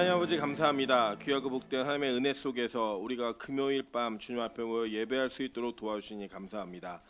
하나님 아버지 감사합니다. 귀하고 복된 하나님의 은혜 속에서 우리가 금요일 밤 주님 앞에 모여 예배할 수 있도록 도와주시니 감사합니다.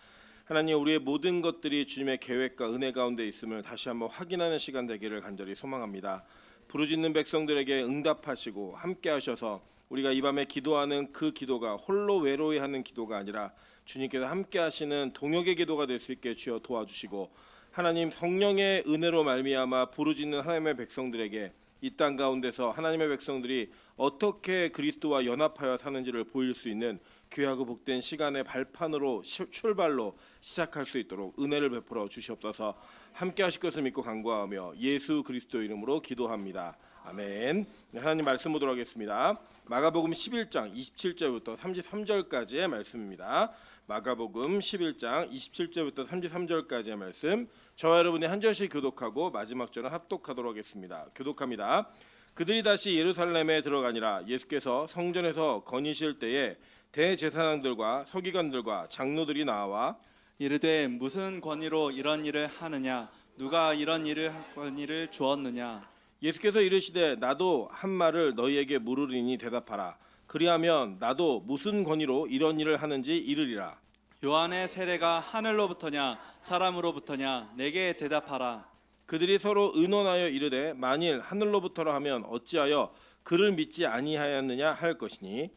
하나님, 우리의 모든 것들이 주님의 계획과 은혜 가운데 있음을 다시 한번 확인하는 시간 되기를 간절히 소망합니다. 부르짖는 백성들에게 응답하시고 함께 하셔서 우리가 이 밤에 기도하는 그 기도가 홀로 외로이 하는 기도가 아니라 주님께서 함께 하시는 동역의 기도가 될 수 있게 주여 도와주시고, 하나님 성령의 은혜로 말미암아 부르짖는 하나님의 백성들에게 이 땅 가운데서 하나님의 백성들이 어떻게 그리스도와 연합하여 사는지를 보일 수 있는 귀하고 복된 시간의 발판으로 출발로 시작할 수 있도록 은혜를 베풀어 주시옵소서. 함께 하실 것을 믿고 간구하며 예수 그리스도 이름으로 기도합니다. 아멘. 하나님 말씀 보도록 하겠습니다. 마가복음 11장 27절부터 33절까지의 말씀입니다. 마가복음 11장 27절부터 33절까지의 말씀, 저와 여러분이 한 절씩 교독하고 마지막 절은 합독하도록 하겠습니다. 교독합니다. 그들이 다시 예루살렘에 들어가니라. 예수께서 성전에서 거니실 때에 대제사장들과 서기관들과 장로들이 나와 이르되 무슨 권위로 이런 일을 하느냐? 누가 이런 일을 할 권위를 주었느냐? 예수께서 이르시되 나도 한 말을 너희에게 물으리니 대답하라. 그리하면 나도 무슨 권위로 이런 일을 하는지 이르리라. 요한의 세례가 하늘로부터냐 사람으로부터냐? 내게 대답하라. 그들이 서로 의논하여 이르되 만일 하늘로부터라 하면 어찌하여 그를 믿지 아니하였느냐 할 것이니,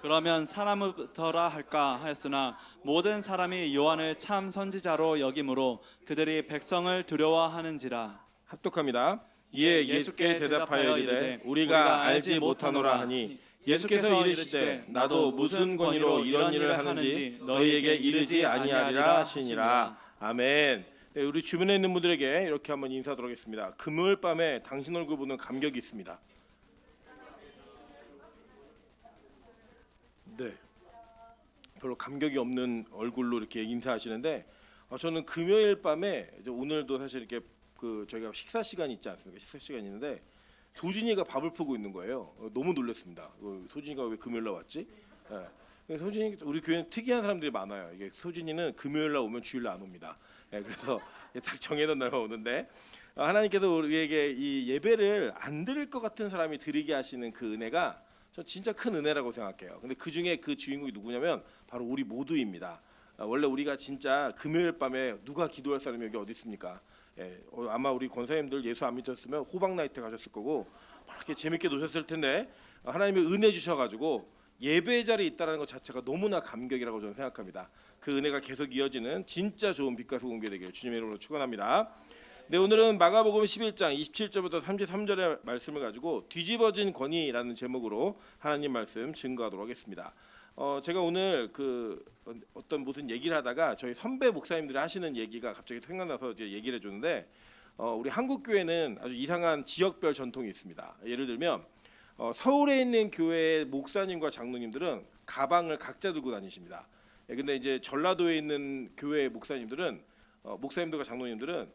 그러면 사람으로부터라 할까 하였으나 모든 사람이 요한을 참 선지자로 여김으로 그들이 백성을 두려워하는지라. 합독합니다. 이에 예수께 대답하여 이르되 우리가 알지 못하노라 하니, 예수께서 이르시되 나도 무슨 권위로 이런 일을 하는지 너희에게 이르지 아니하리라 하시니라. 아멘. 네, 우리 주변에 있는 분들에게 이렇게 한번 인사드리도록 하겠습니다. 금요일 밤에 당신 얼굴 보는 감격이 있습니다. 네, 별로 감격이 없는 얼굴로 이렇게 인사하시는데, 저는 금요일 밤에 오늘도 사실 이렇게 저희가 식사 시간이 있지 않습니까? 식사 시간이 있는데 소진이가 밥을 푸고 있는 거예요. 너무 놀랐습니다. 소진이가 왜 금요일 날 왔지? 소진이, 우리 교회는 특이한 사람들이 많아요. 이게 소진이는 금요일 날 오면 주일 날 안 옵니다. 그래서 딱 정해놓은 날만 오는데, 하나님께서 우리에게 이 예배를 안 드릴 것 같은 사람이 드리게 하시는 그 은혜가 저 진짜 큰 은혜라고 생각해요. 근데 그 중에 그 주인공이 누구냐면 바로 우리 모두입니다. 원래 우리가 진짜 금요일 밤에 누가 기도할 사람이 여기 어디 있습니까? 아마 우리 권사님들 예수 안 믿었으면 호박 나이트 가셨을 거고 이렇게 재밌게 노셨을 텐데, 하나님이 은혜 주셔가지고 예배 자리에 있다는 것 자체가 너무나 감격이라고 저는 생각합니다. 그 은혜가 계속 이어지는 진짜 좋은 빛과 소금교 되기를 주님의 이름으로 축원합니다. 네, 오늘은 마가복음 11장 27절부터 33절의 말씀을 가지고 뒤집어진 권위라는 제목으로 하나님 말씀 증거하도록 하겠습니다. 제가 오늘 어떤 무슨 얘기를 하다가 저희 선배 목사님들이 하시는 얘기가 갑자기 생각나서 이제 얘기를 해줬는데, 우리 한국 교회는 아주 이상한 지역별 전통이 있습니다. 예를 들면 서울에 있는 교회의 목사님과 장로님들은 가방을 각자 들고 다니십니다. 근데 이제 전라도에 있는 교회 목사님들은 목사님들과 장로님들은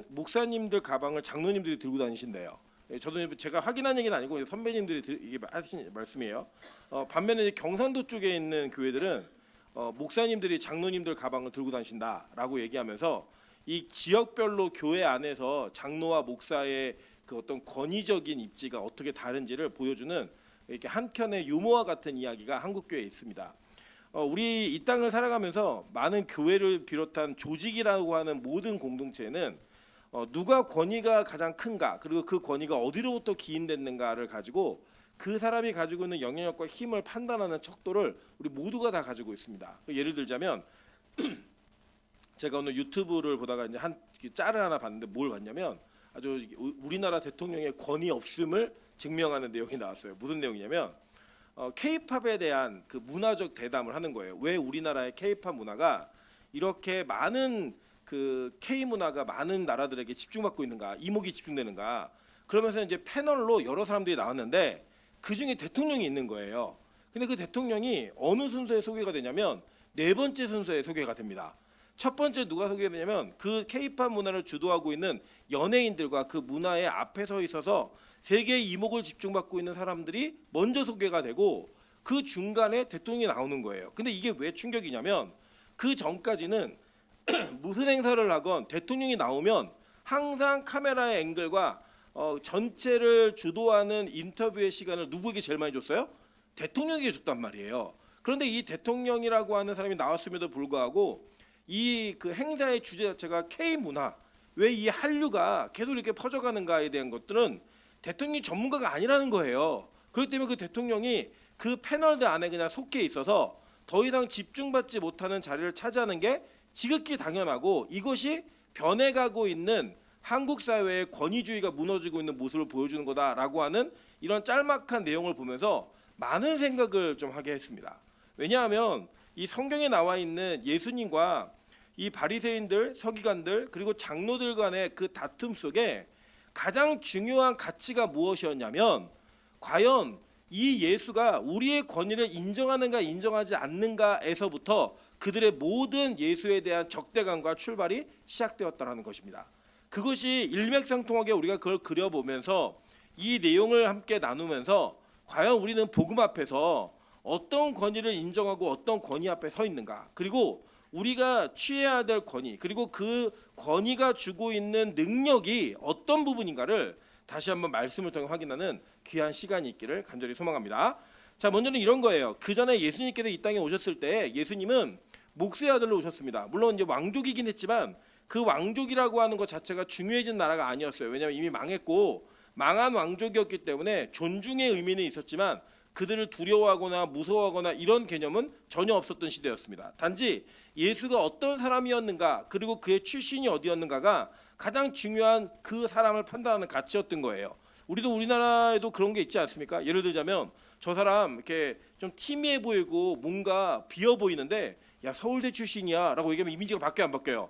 목사님들 가방을 장로님들이 들고 다니신대요. 저도 제가 확인한 얘기는 아니고 선배님들이 이게 하신 말씀이에요. 반면에 경상도 쪽에 있는 교회들은 목사님들이 장로님들 가방을 들고 다니신다라고 얘기하면서 이 지역별로 교회 안에서 장로와 목사의 그 어떤 권위적인 입지가 어떻게 다른지를 보여주는 이렇게 한켠의 유머와 같은 이야기가 한국 교회에 있습니다. 우리 이 땅을 살아가면서 많은 교회를 비롯한 조직이라고 하는 모든 공동체는 누가 권위가 가장 큰가, 그리고 그 권위가 어디로부터 기인됐는가를 가지고 그 사람이 가지고 있는 영향력과 힘을 판단하는 척도를 우리 모두가 다 가지고 있습니다. 예를 들자면 제가 오늘 유튜브를 보다가 이제 한 짤을 하나 봤는데 뭘 봤냐면 아주 우리나라 대통령의 권위 없음을 증명하는 내용이 나왔어요. 무슨 내용이냐면 K-팝에 대한 그 문화적 대담을 하는 거예요. 왜 우리나라의 K-팝 문화가 이렇게 많은 그 K 문화가 많은 나라들에게 집중받고 있는가, 이목이 집중되는가? 그러면서 이제 패널로 여러 사람들이 나왔는데 그 중에 대통령이 있는 거예요. 근데 그 대통령이 어느 순서에 소개가 되냐면 네 번째 순서에 소개가 됩니다. 첫 번째 누가 소개되냐면 그 K-팝 문화를 주도하고 있는 연예인들과 그 문화의 앞에 서 있어서 세계의 이목을 집중받고 있는 사람들이 먼저 소개가 되고 그 중간에 대통령이 나오는 거예요. 근데 이게 왜 충격이냐면 그 전까지는 무슨 행사를 하건 대통령이 나오면 항상 카메라의 앵글과 전체를 주도하는 인터뷰의 시간을 누구에게 제일 많이 줬어요? 대통령에게 줬단 말이에요. 그런데 이 대통령이라고 하는 사람이 나왔음에도 불구하고 이 그 행사의 주제 자체가 K 문화, 왜 이 한류가 계속 이렇게 퍼져가는가에 대한 것들은 대통령이 전문가가 아니라는 거예요. 그렇기 때문에 그 대통령이 그 패널들 안에 그냥 속해 있어서 더 이상 집중받지 못하는 자리를 차지하는 게 지극히 당연하고, 이것이 변해가고 있는 한국 사회의 권위주의가 무너지고 있는 모습을 보여주는 거다라고 하는 이런 짤막한 내용을 보면서 많은 생각을 좀 하게 했습니다. 왜냐하면 이 성경에 나와 있는 예수님과 이 바리새인들, 서기관들, 그리고 장로들 간의 그 다툼 속에 가장 중요한 가치가 무엇이었냐면, 과연 이 예수가 우리의 권위를 인정하는가 인정하지 않는가에서부터 그들의 모든 예수에 대한 적대감과 출발이 시작되었다는 것입니다. 그것이 일맥상통하게 우리가 그걸 그려보면서 이 내용을 함께 나누면서 과연 우리는 복음 앞에서 어떤 권위를 인정하고 어떤 권위 앞에 서 있는가, 그리고 우리가 취해야 될 권위, 그리고 그 권위가 주고 있는 능력이 어떤 부분인가를 다시 한번 말씀을 통해 확인하는 귀한 시간이 있기를 간절히 소망합니다. 자, 먼저는 이런 거예요. 그 전에 예수님께서 이 땅에 오셨을 때 예수님은 목수의 아들로 오셨습니다. 물론 이제 왕족이긴 했지만 그 왕족이라고 하는 것 자체가 중요해진 나라가 아니었어요. 왜냐하면 이미 망했고 망한 왕족이었기 때문에 존중의 의미는 있었지만 그들을 두려워하거나 무서워하거나 이런 개념은 전혀 없었던 시대였습니다. 단지 예수가 어떤 사람이었는가, 그리고 그의 출신이 어디였는가가 가장 중요한 그 사람을 판단하는 가치였던 거예요. 우리도 우리나라에도 그런 게 있지 않습니까? 예를 들자면 저 사람 이렇게 좀 티미해 보이고 뭔가 비어 보이는데 야, 서울대 출신이야 라고 얘기하면 이미지가 바뀌어요, 안 바뀌어요?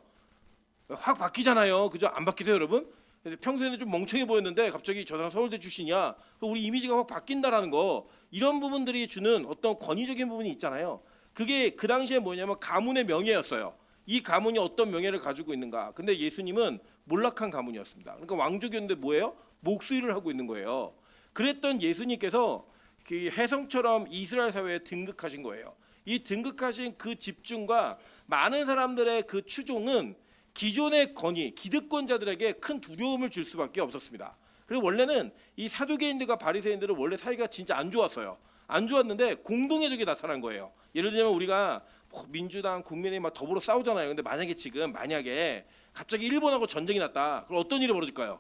확 바뀌잖아요. 그죠? 안 바뀌세요, 여러분? 평소에는 좀 멍청해 보였는데 갑자기 저 사람 서울대 출신이야. 우리 이미지가 확 바뀐다라는 거, 이런 부분들이 주는 어떤 권위적인 부분이 있잖아요. 그게 그 당시에 뭐냐면 가문의 명예였어요. 이 가문이 어떤 명예를 가지고 있는가. 근데 예수님은 몰락한 가문이었습니다. 그러니까 왕족이었는데 뭐예요? 목수일을 하고 있는 거예요. 그랬던 예수님께서 그 혜성처럼 이스라엘 사회에 등극하신 거예요. 이 등극하신 그 집중과 많은 사람들의 그 추종은 기존의 권위, 기득권자들에게 큰 두려움을 줄 수밖에 없었습니다. 그리고 원래는 이 사두개인들과 바리새인들은 원래 사이가 진짜 안 좋았어요. 안 좋았는데 공동의 적이 나타난 거예요. 예를 들면 우리가 민주당, 국민의힘 막 더불어 싸우잖아요. 근데 만약에 갑자기 일본하고 전쟁이 났다. 그럼 어떤 일이 벌어질까요?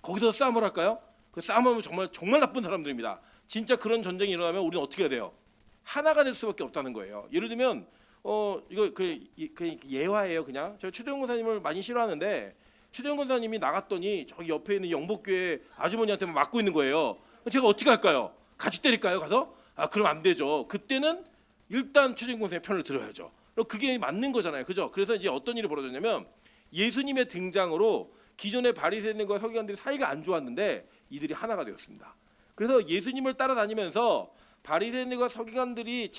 거기서 싸움을 할까요? 그 싸움하면 정말 나쁜 사람들입니다. 진짜 그런 전쟁이 일어나면 우리는 어떻게 해야 돼요? 하나가 될 수밖에 없다는 거예요. 예를 들면 이거 그 예화예요. 그냥 제가 최대웅 권사님을 많이 싫어하는데 최대웅 권사님이 나갔더니 저기 옆에 있는 영복교회 아주머니한테 맞고 있는 거예요. 제가 어떻게 할까요? 같이 때릴까요? 가서? 그럼 안 되죠. 그때는 일단 최대웅 권사님 편을 들어야죠. 그럼 그게 맞는 거잖아요. 그죠? 그래서 이제 어떤 일이 벌어졌냐면 예수님의 등장으로 기존의 바리새인들과 서기관들이 사이가 안 좋았는데 이들이 하나가 되었습니다. 그래서 예수님을 따라다니면서 바리새인들과 서기관들이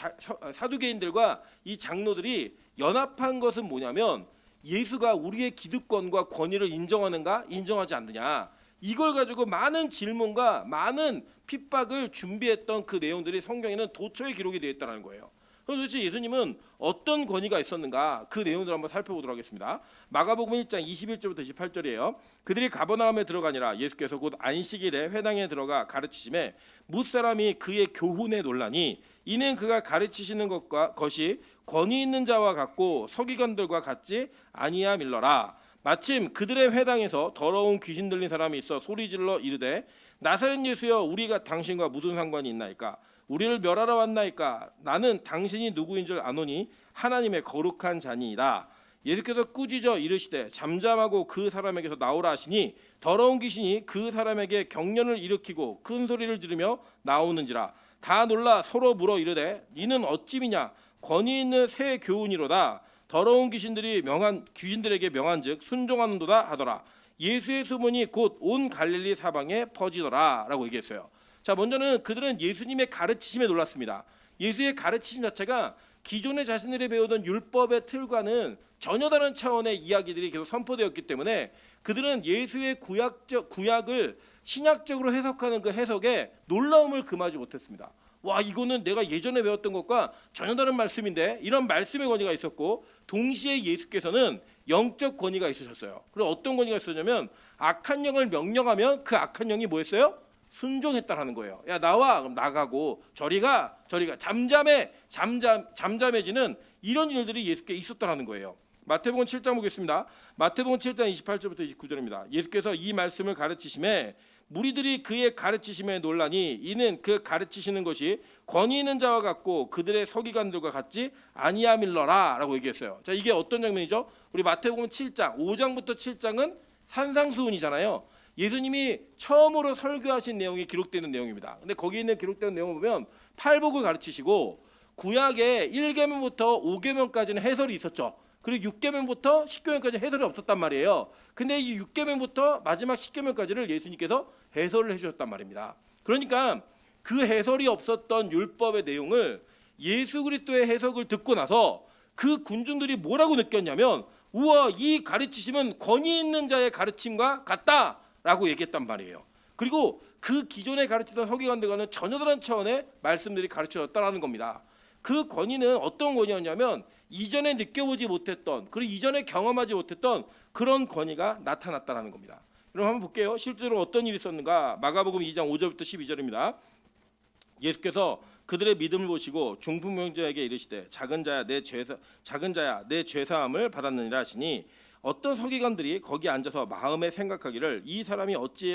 사두개인들과 이 장로들이 연합한 것은 뭐냐면 예수가 우리의 기득권과 권위를 인정하는가 인정하지 않느냐, 이걸 가지고 많은 질문과 많은 핍박을 준비했던 그 내용들이 성경에는 도처에 기록이 되어 있다는 거예요. 그럼 도대체 예수님은 어떤 권위가 있었는가, 그 내용들을 한번 살펴보도록 하겠습니다. 마가복음 1장 21절부터 28절이에요. 그들이 가버나움에 들어가니라. 예수께서 곧 안식일에 회당에 들어가 가르치심에 뭇사람이 그의 교훈에 놀라니 이는 그가 가르치시는 것이 권위 있는 자와 같고 서기관들과 같지 아니함일러라. 마침 그들의 회당에서 더러운 귀신 들린 사람이 있어 소리질러 이르되 나사렛 예수여, 우리가 당신과 무슨 상관이 있나이까? 우리를 멸하러 왔나이까? 나는 당신이 누구인 줄 아노니 하나님의 거룩한 자니이다. 예수께서 꾸짖어 이르시되 잠잠하고 그 사람에게서 나오라 하시니 더러운 귀신이 그 사람에게 경련을 일으키고 큰 소리를 지르며 나오는지라. 다 놀라 서로 물어 이르되 이는 어찌미냐? 권위 있는 새 교훈이로다. 더러운 귀신들에게 명한즉 순종하는도다 하더라. 예수의 소문이 곧 온 갈릴리 사방에 퍼지더라라고 얘기했어요. 자, 먼저는 그들은 예수님의 가르치심에 놀랐습니다. 예수의 가르치심 자체가 기존에 자신들이 배우던 율법의 틀과는 전혀 다른 차원의 이야기들이 계속 선포되었기 때문에 그들은 예수의 구약을 신약적으로 해석하는 그 해석에 놀라움을 금하지 못했습니다. 와, 이거는 내가 예전에 배웠던 것과 전혀 다른 말씀인데, 이런 말씀의 권위가 있었고, 동시에 예수께서는 영적 권위가 있으셨어요. 그리고 어떤 권위가 있었냐면 악한 영을 명령하면 그 악한 영이 뭐였어요? 순종했다라는 거예요. 야 나와, 그럼 나가고 저리가 잠잠해지는 이런 일들이 예수께 있었다라는 거예요. 마태복음 7장 보겠습니다. 마태복음 7장 28절부터 29절입니다. 예수께서 이 말씀을 가르치심에 무리들이 그의 가르치심에 놀라니 이는 그 가르치시는 것이 권위 있는 자와 같고 그들의 서기관들과 같지 아니함일러라라고 얘기했어요. 자, 이게 어떤 장면이죠? 우리 마태복음 7장 5장부터 7장은 산상수훈이잖아요. 예수님이 처음으로 설교하신 내용이 기록되는 내용입니다. 근데 거기 있는 기록되는 내용을 보면 팔복을 가르치시고 구약의 1계명부터 5계명까지는 해설이 있었죠. 그리고 6계명부터 10계명까지 해설이 없었단 말이에요. 근데 이 6계명부터 마지막 10계명까지를 예수님께서 해설을 해주셨단 말입니다. 그러니까 그 해설이 없었던 율법의 내용을 예수 그리스도의 해석을 듣고 나서 그 군중들이 뭐라고 느꼈냐면, 우와, 이 가르치심은 권위 있는 자의 가르침과 같다라고 얘기했단 말이에요. 그리고 그 기존에 가르치던 서기관들과는 전혀 다른 차원의 말씀들이 가르쳐졌다는 겁니다. 그 권위는 어떤 권위였냐면 이전에 느껴보지 못했던, 그리고 이전에 경험하지 못했던 그런 권위가 나타났다는 겁니다. 여러분 한번 볼게요. 실제로 어떤 일이 있었는가? 마가복음 2장 5절부터 12절입니다. 예수께서 그들의 믿음을 보시고 중풍병자에게 이르시되 작은 자야 내 죄사함을 받았느니라 하시니 어떤 서기관들이 거기 앉아서 마음에 생각하기를 이 사람이 어찌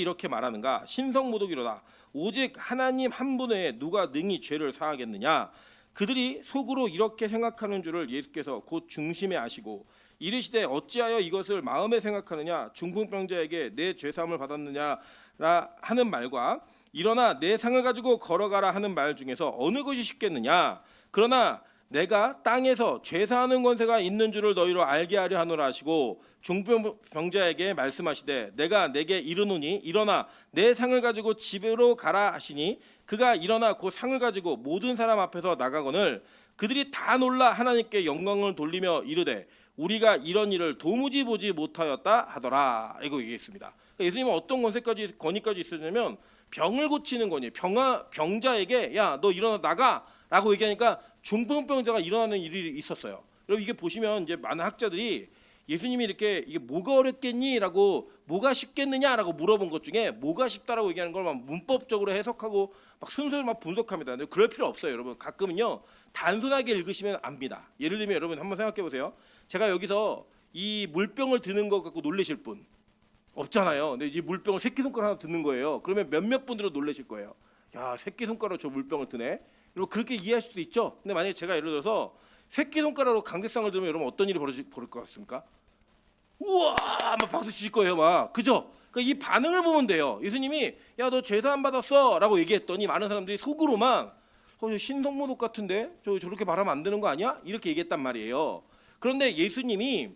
이렇게 말하는가? 신성모독이로다. 오직 하나님 한 분 외에 누가 능히 죄를 사하겠느냐? 그들이 속으로 이렇게 생각하는 줄을 예수께서 곧 중심에 아시고 이르시되 어찌하여 이것을 마음에 생각하느냐? 중풍병자에게 내 죄사함을 받았느냐라 하는 말과 일어나 내 상을 가지고 걸어가라 하는 말 중에서 어느 것이 쉽겠느냐? 그러나 내가 땅에서 죄사하는 권세가 있는 줄을 너희로 알게 하려 하노라 하시고 중풍병자에게 말씀하시되 내가 내게 이르노니 일어나 내 상을 가지고 집으로 가라 하시니 그가 일어나 그 상을 가지고 모든 사람 앞에서 나가거늘 그들이 다 놀라 하나님께 영광을 돌리며 이르되 우리가 이런 일을 도무지 보지 못하였다 하더라. 이거 얘기했습니다. 예수님은 어떤 권위까지 있었냐면 병을 고치는 권위. 병자에게 야 너 일어나 나가라고 얘기하니까 중풍병자가 일어나는 일이 있었어요. 여러분 이게 보시면 이제 많은 학자들이 예수님이 이렇게 이게 뭐가 어렵겠니라고 뭐가 쉽겠느냐라고 물어본 것 중에 뭐가 쉽다라고 얘기하는 걸 막 문법적으로 해석하고 막 순서를 막 분석합니다. 근데 그럴 필요 없어요, 여러분. 가끔은요 단순하게 읽으시면 압니다. 예를 들면 여러분 한번 생각해 보세요. 제가 여기서 이 물병을 드는 거 갖고 놀라실 분 없잖아요. 근데 이 물병을 새끼손가락 하나 드는 거예요. 그러면 몇몇 분들은 놀라실 거예요. 야, 새끼손가락으로 저 물병을 드네. 여러분 그렇게 이해하실 수도 있죠. 근데 만약에 제가 예를 들어서 새끼손가락으로 강대상을 들면 여러분 어떤 일이 벌어질 것 같습니까? 우와 막 박수 치실 거예요. 막 그죠? 그러니까 이 반응을 보면 돼요. 예수님이 야 너 죄사함 받았어 라고 얘기했더니 많은 사람들이 속으로만 신성모독 같은데 저렇게 말하면 안 되는 거 아니야? 이렇게 얘기했단 말이에요. 그런데 예수님이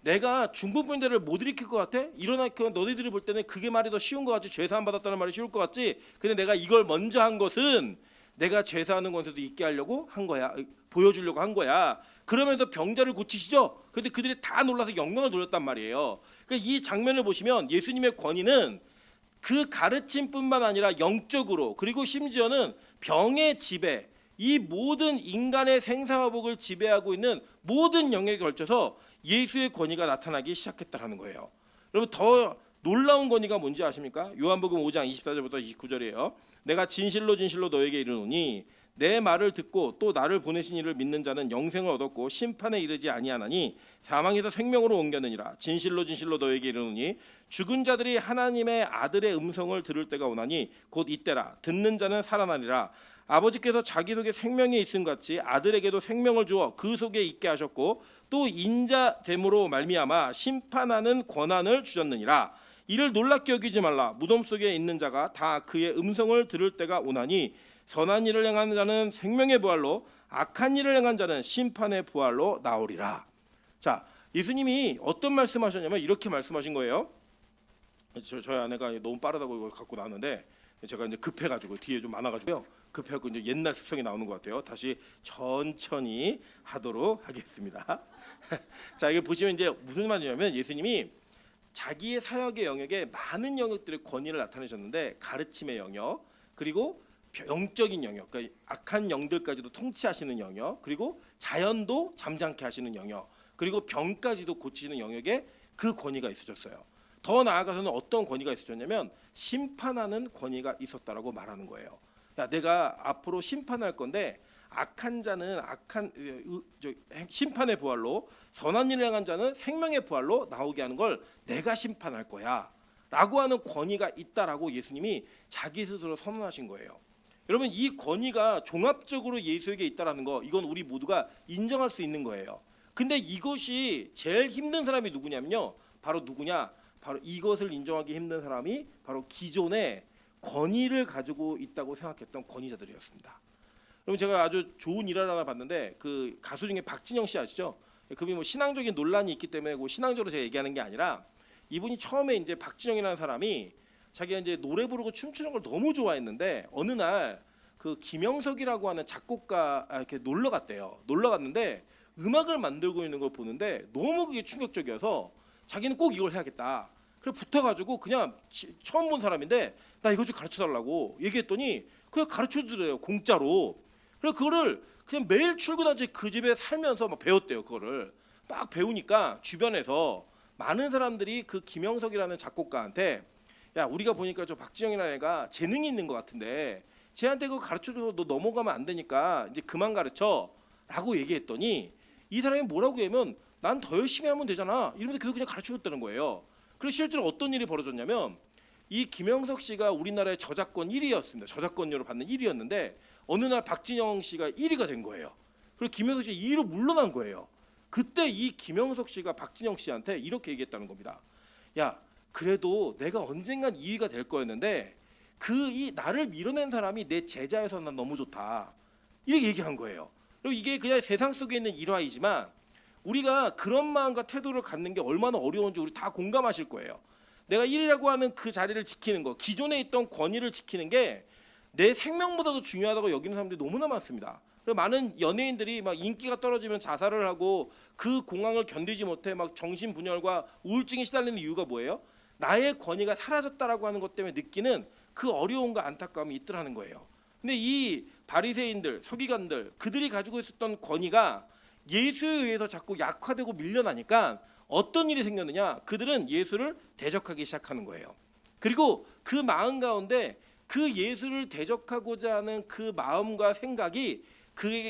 내가 중풍병자를 못 일으킬 것 같아? 일어나 너희들이 볼 때는 그게 말이 더 쉬운 것 같지? 죄사함 받았다는 말이 쉬울 것 같지? 근데 내가 이걸 먼저 한 것은 내가 죄사하는 권세도 있게 하려고 한 거야. 보여주려고 한 거야. 그러면서 병자를 고치시죠. 그런데 그들이 다 놀라서 영광을 돌렸단 말이에요. 그러니까 이 장면을 보시면 예수님의 권위는 그 가르침뿐만 아니라 영적으로 그리고 심지어는 병의 지배, 이 모든 인간의 생사화복을 지배하고 있는 모든 영역에 걸쳐서 예수의 권위가 나타나기 시작했다는 거예요. 여러분 더 놀라운 권위가 뭔지 아십니까? 요한복음 5장 24절부터 29절이에요. 내가 진실로 너에게 이르노니 내 말을 듣고 또 나를 보내신 이를 믿는 자는 영생을 얻었고 심판에 이르지 아니하나니 사망에서 생명으로 옮겼느니라. 진실로 너에게 이르노니 죽은 자들이 하나님의 아들의 음성을 들을 때가 오나니 곧 이때라. 듣는 자는 살아나리라. 아버지께서 자기 속에 생명이 있음 같이 아들에게도 생명을 주어 그 속에 있게 하셨고 또 인자됨으로 말미암아 심판하는 권한을 주셨느니라. 이를 놀랍게 여기지 말라. 무덤 속에 있는 자가 다 그의 음성을 들을 때가 오나니 선한 일을 행하는 자는 생명의 부활로 악한 일을 행한 자는 심판의 부활로 나오리라. 자, 예수님이 어떤 말씀하셨냐면 이렇게 말씀하신 거예요. 저희 아내가 너무 빠르다고 이걸 갖고 나왔는데 제가 이제 급해가지고 뒤에 좀 많아가지고요. 급해갖고 이제 옛날 습성이 나오는 것 같아요. 다시 천천히 하도록 하겠습니다. 자, 이거 보시면 이제 무슨 말이냐면 예수님이 자기의 사역의 영역에 많은 영역들의 권위를 나타내셨는데 가르침의 영역, 그리고 영적인 영역, 그러니까 악한 영들까지도 통치하시는 영역, 그리고 자연도 잠잠케 하시는 영역, 그리고 병까지도 고치시는 영역에 그 권위가 있어졌어요. 더 나아가서는 어떤 권위가 있어졌냐면 심판하는 권위가 있었다라고 말하는 거예요. 야, 내가 앞으로 심판할 건데 악한 자는 심판의 부활로, 선한 일을 행한 자는 생명의 부활로 나오게 하는 걸 내가 심판할 거야 라고 하는 권위가 있다라고 예수님이 자기 스스로 선언하신 거예요. 여러분, 이 권위가 종합적으로 예수에게 있다라는 거, 이건 우리 모두가 인정할 수 있는 거예요. 근데 이것이 제일 힘든 사람이 누구냐면요, 바로 누구냐, 바로 이것을 인정하기 힘든 사람이 바로 기존의 권위를 가지고 있다고 생각했던 권위자들이었습니다. 그럼 제가 아주 좋은 일화를 하나 봤는데, 그 가수 중에 박진영 씨 아시죠? 그분이 뭐 신앙적인 논란이 있기 때문에 그 신앙적으로 제가 얘기하는 게 아니라, 이분이 처음에 이제 박진영이라는 사람이 자기가 이제 노래 부르고 춤추는 걸 너무 좋아했는데 어느 날 그 김영석이라고 하는 작곡가 이렇게 놀러 갔대요. 놀러 갔는데 음악을 만들고 있는 걸 보는데 너무 그게 충격적이어서 자기는 꼭 이걸 해야겠다. 그래서 붙어가지고 그냥 처음 본 사람인데 나 이거 좀 가르쳐 달라고 얘기했더니 그냥 가르쳐 주더래요, 공짜로. 그래서 그거를 그냥 매일 출근하지 그 집에 살면서 막 배웠대요. 그거를 막 배우니까 주변에서 많은 사람들이 그 김영석이라는 작곡가한테, 야, 우리가 보니까 저 박진영이라는 애가 재능이 있는 것 같은데 쟤한테 그거 가르쳐줘서 너 넘어가면 안 되니까 이제 그만 가르쳐 라고 얘기했더니 이 사람이 뭐라고 하면 난 더 열심히 하면 되잖아 이러면서 계속 그냥 가르쳐줬다는 거예요. 그래서 실제로 어떤 일이 벌어졌냐면, 이 김영석 씨가 우리나라의 저작권 1위였습니다. 저작권료를 받는 1위였는데 어느 날 박진영 씨가 1위가 된 거예요. 그리고 김영석 씨가 2위로 물러난 거예요. 그때 이 김영석 씨가 박진영 씨한테 이렇게 얘기했다는 겁니다. 야, 그래도 내가 언젠간 2위가 될 거였는데 이 나를 밀어낸 사람이 내 제자여서 난 너무 좋다 이렇게 얘기한 거예요. 그리고 이게 그냥 세상 속에 있는 일화이지만 우리가 그런 마음과 태도를 갖는 게 얼마나 어려운지 우리 다 공감하실 거예요. 내가 1위라고 하는 그 자리를 지키는 거, 기존에 있던 권위를 지키는 게 내 생명보다도 중요하다고 여기는 사람들이 너무나 많습니다. 그리고 많은 연예인들이 막 인기가 떨어지면 자살을 하고 그 공황을 견디지 못해 막 정신분열과 우울증에 시달리는 이유가 뭐예요? 나의 권위가 사라졌다라고 하는 것 때문에 느끼는 그 어려움과 안타까움이 있더라는 거예요. 근데 이 바리새인들, 서기관들, 그들이 가지고 있었던 권위가 예수에 의해서 자꾸 약화되고 밀려나니까 어떤 일이 생겼느냐? 그들은 예수를 대적하기 시작하는 거예요. 그리고 그 마음 가운데 그 예수를 대적하고자 하는 그 마음과 생각이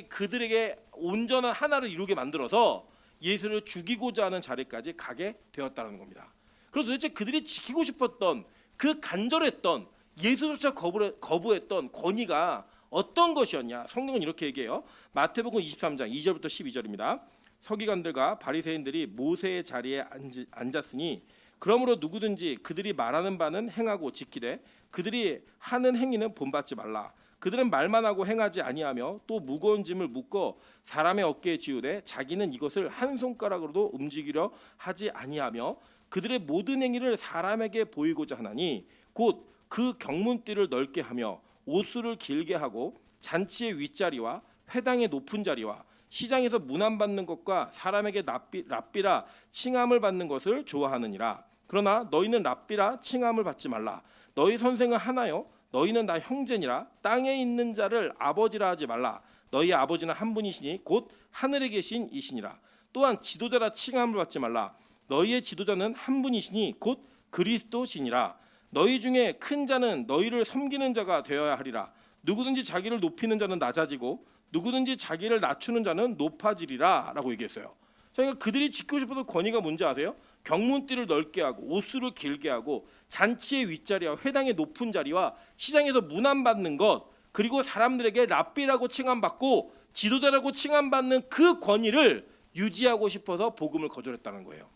그들에게 온전한 하나를 이루게 만들어서 예수를 죽이고자 하는 자리까지 가게 되었다는 겁니다. 그래서 도대체 그들이 지키고 싶었던 그 간절했던 예수조차 거부했던 권위가 어떤 것이었냐? 성경은 이렇게 얘기해요. 마태복음 23장 2절부터 12절입니다. 서기관들과 바리새인들이 모세의 자리에 앉았으니 그러므로 누구든지 그들이 말하는 바는 행하고 지키되 그들이 하는 행위는 본받지 말라. 그들은 말만 하고 행하지 아니하며 또 무거운 짐을 묶어 사람의 어깨에 지우되 자기는 이것을 한 손가락으로도 움직이려 하지 아니하며 그들의 모든 행위를 사람에게 보이고자 하나니 곧 그 경문띠를 넓게 하며 옷수를 길게 하고 잔치의 윗자리와 회당의 높은 자리와 시장에서 문안받는 것과 사람에게 랍비라 칭함을 받는 것을 좋아하느니라. 그러나 너희는 랍비라 칭함을 받지 말라. 너희 선생은 하나요 너희는 다 형제니라. 땅에 있는 자를 아버지라 하지 말라. 너희 아버지는 한 분이시니 곧 하늘에 계신 이시니라. 또한 지도자라 칭함을 받지 말라. 너희의 지도자는 한 분이시니 곧 그리스도시니라. 너희 중에 큰 자는 너희를 섬기는 자가 되어야 하리라. 누구든지 자기를 높이는 자는 낮아지고 누구든지 자기를 낮추는 자는 높아지리라 라고 얘기했어요. 그러니까 그들이 지키고 싶었던 권위가 뭔지 아세요? 경문띠를 넓게 하고 옷수를 길게 하고 잔치의 윗자리와 회당의 높은 자리와 시장에서 문안받는 것, 그리고 사람들에게 랍비라고 칭함받고 지도자라고 칭함받는 그 권위를 유지하고 싶어서 복음을 거절했다는 거예요.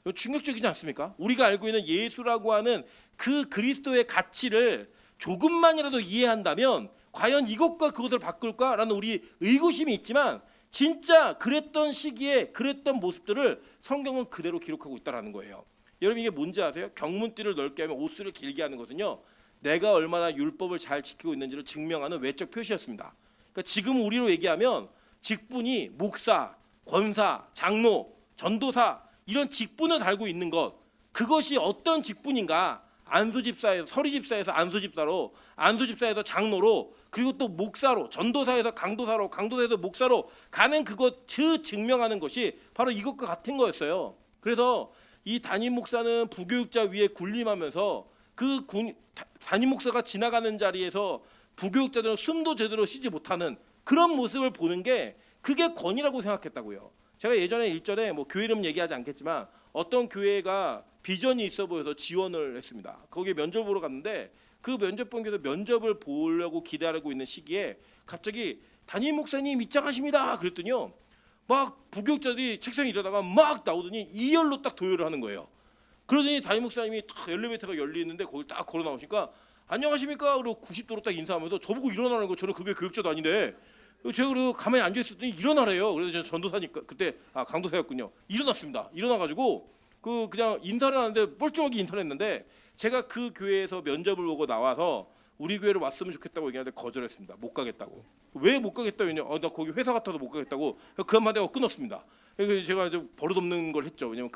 이거 충격적이지 않습니까? 우리가 알고 있는 예수라고 하는 그 그리스도의 가치를 조금만이라도 이해한다면 과연 이것과 그것을 바꿀까라는 우리 의구심이 있지만 진짜 그랬던 시기에 그랬던 모습들을 성경은 그대로 기록하고 있다는 거예요. 여러분, 이게 뭔지 아세요? 경문띠를 넓게 하면 옷수를 길게 하는 것은요, 내가 얼마나 율법을 잘 지키고 있는지를 증명하는 외적 표시였습니다. 그러니까 지금 우리로 얘기하면 직분이 목사, 권사, 장로, 전도사 이런 직분을 달고 있는 것, 그것이 어떤 직분인가? 안수집사에서 서리집사에서 안수집사로, 안수집사에서 장로로, 그리고 또 목사로, 전도사에서 강도사로, 강도사에서 목사로 가는 그것 증명하는 것이 바로 이것과 같은 거였어요. 그래서 이 담임 목사는 부교육자 위에 군림하면서 담임 목사가 지나가는 자리에서 부교육자들은 숨도 제대로 쉬지 못하는 그런 모습을 보는 게 그게 권위라고 생각했다고요. 제가 예전에 일전에 뭐 교회 이름 얘기하지 않겠지만 어떤 교회가 비전이 있어 보여서 지원을 했습니다. 거기에 면접 보러 갔는데 그 면접 본께서 면접을 보려고 기다리고 있는 시기에 갑자기 담임 목사님 입장하십니다. 그랬더니요. 막 부교육자들이 책상에 일하다가 막 나오더니 이열로 딱 도열을 하는 거예요. 그러더니 담임 목사님이 딱 엘리베이터가 열리는데 거기 딱 걸어 나오시니까 안녕하십니까? 그리고 90도로 딱 인사하면서 저보고 일어나는 거. 저는 그게 교육자도 아닌데 제가 그리고 가만히 앉아 있었더니 일어나래요. 그래서 저는 전도사니까 그때 강도사였군요. 일어났습니다. 일어나가지고 그냥 인사를 하는데 뻘쭘하게 인사를 했는데 제가 그 교회에서 면접을 보고 나와서 우리 교회로 왔으면 좋겠다고 얘기하는데 거절했습니다. 못 가겠다고. 왜 못 가겠다고 했냐? 나 거기 회사 같아서 못 가겠다고. 그 한마디가 끊었습니다. 그래서 제가 좀 버릇없는 걸 했죠. 왜냐면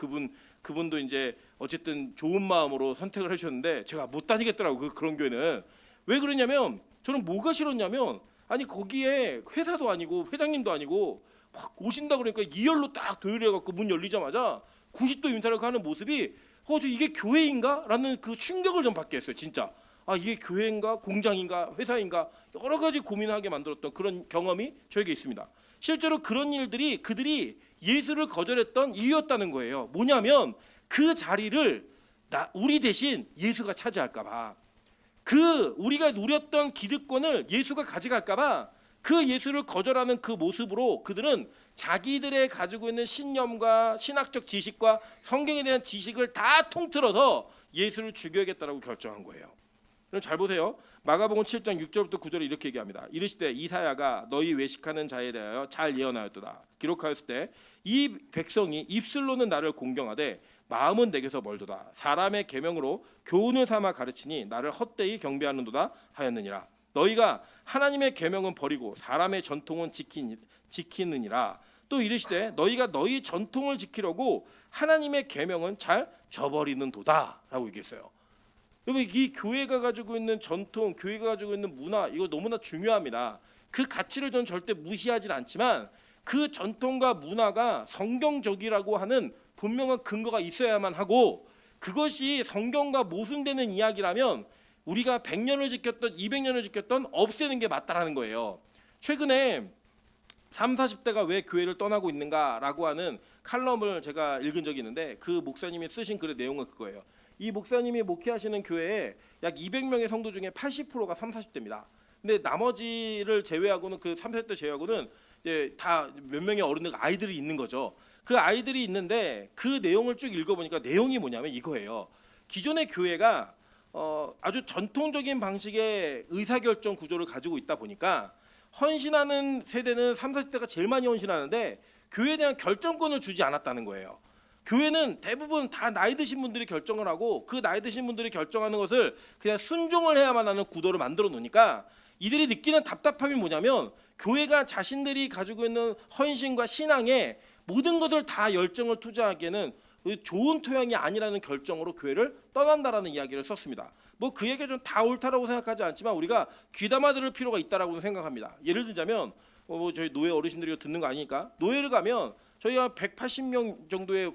그분도 이제 어쨌든 좋은 마음으로 선택을 해주셨는데 제가 못 다니겠더라고. 그런 교회는. 왜 그러냐면 저는 뭐가 싫었냐면 아니 거기에 회사도 아니고 회장님도 아니고 막 오신다 그러니까 이열로 딱 도열해갖고 문 열리자마자 90도 인사를 하는 모습이 저 이게 교회인가? 라는 그 충격을 좀 받게 했어요. 진짜. 이게 교회인가 공장인가 회사인가 여러 가지 고민하게 만들었던 그런 경험이 저에게 있습니다. 실제로 그런 일들이 그들이 예수를 거절했던 이유였다는 거예요. 뭐냐면 그 자리를 우리 대신 예수가 차지할까 봐. 우리가 누렸던 기득권을 예수가 가져갈까 봐 그 예수를 거절하는 그 모습으로 그들은 자기들의 가지고 있는 신념과 신학적 지식과 성경에 대한 지식을 다 통틀어서 예수를 죽여야겠다라고 결정한 거예요. 그럼 잘 보세요. 마가복음 7장 6절부터 9절에 이렇게 얘기합니다. 이르시되 이사야가 너희 외식하는 자에 대하여 잘 예언하였도다. 기록하였을 때 이 백성이 입술로는 나를 공경하되 마음은 내게서 멀도다. 사람의 계명으로 교훈을 삼아 가르치니 나를 헛되이 경배하는도다 하였느니라. 너희가 하나님의 계명은 버리고 사람의 전통은 지키느니라. 또 이르시되 너희가 너희 전통을 지키려고 하나님의 계명은 잘 저버리는도다라고 얘기했어요. 여러분 이 교회가 가지고 있는 전통, 교회가 가지고 있는 문화 이거 너무나 중요합니다. 그 가치를 저는 절대 무시하지 않지만 그 전통과 문화가 성경적이라고 하는 분명한 근거가 있어야만 하고 그것이 성경과 모순되는 이야기라면 우리가 100년을 지켰던 200년을 지켰던 없애는 게 맞다라는 거예요. 최근에 30, 40대가 왜 교회를 떠나고 있는가라고 하는 칼럼을 제가 읽은 적이 있는데 그 목사님이 쓰신 글의 내용은 그거예요. 이 목사님이 목회하시는 교회에 약 200명의 성도 중에 80%가 30, 40대입니다. 근데 나머지를 제외하고는 그 30, 40대 제외하고는 이제 다 몇 명의 어른들 아이들이 있는 거죠. 그 아이들이 있는데 그 내용을 쭉 읽어보니까 내용이 뭐냐면 이거예요. 기존의 교회가 아주 전통적인 방식의 의사결정 구조를 가지고 있다 보니까 헌신하는 세대는 30, 40대가 제일 많이 헌신하는데 교회에 대한 결정권을 주지 않았다는 거예요. 교회는 대부분 다 나이 드신 분들이 결정을 하고 그 나이 드신 분들이 결정하는 것을 그냥 순종을 해야만 하는 구도를 만들어 놓으니까 이들이 느끼는 답답함이 뭐냐면 교회가 자신들이 가지고 있는 헌신과 신앙에 모든 것을 다 열정을 투자하기에는 좋은 토양이 아니라는 결정으로 교회를 떠난다라는 이야기를 썼습니다. 뭐 그 얘기가 좀 다 옳다라고 생각하지 않지만 우리가 귀담아 들을 필요가 있다라고 생각합니다. 예를 들자면 저희 노예 어르신들이 듣는 거 아니니까 노예를 가면 저희가 180명 정도의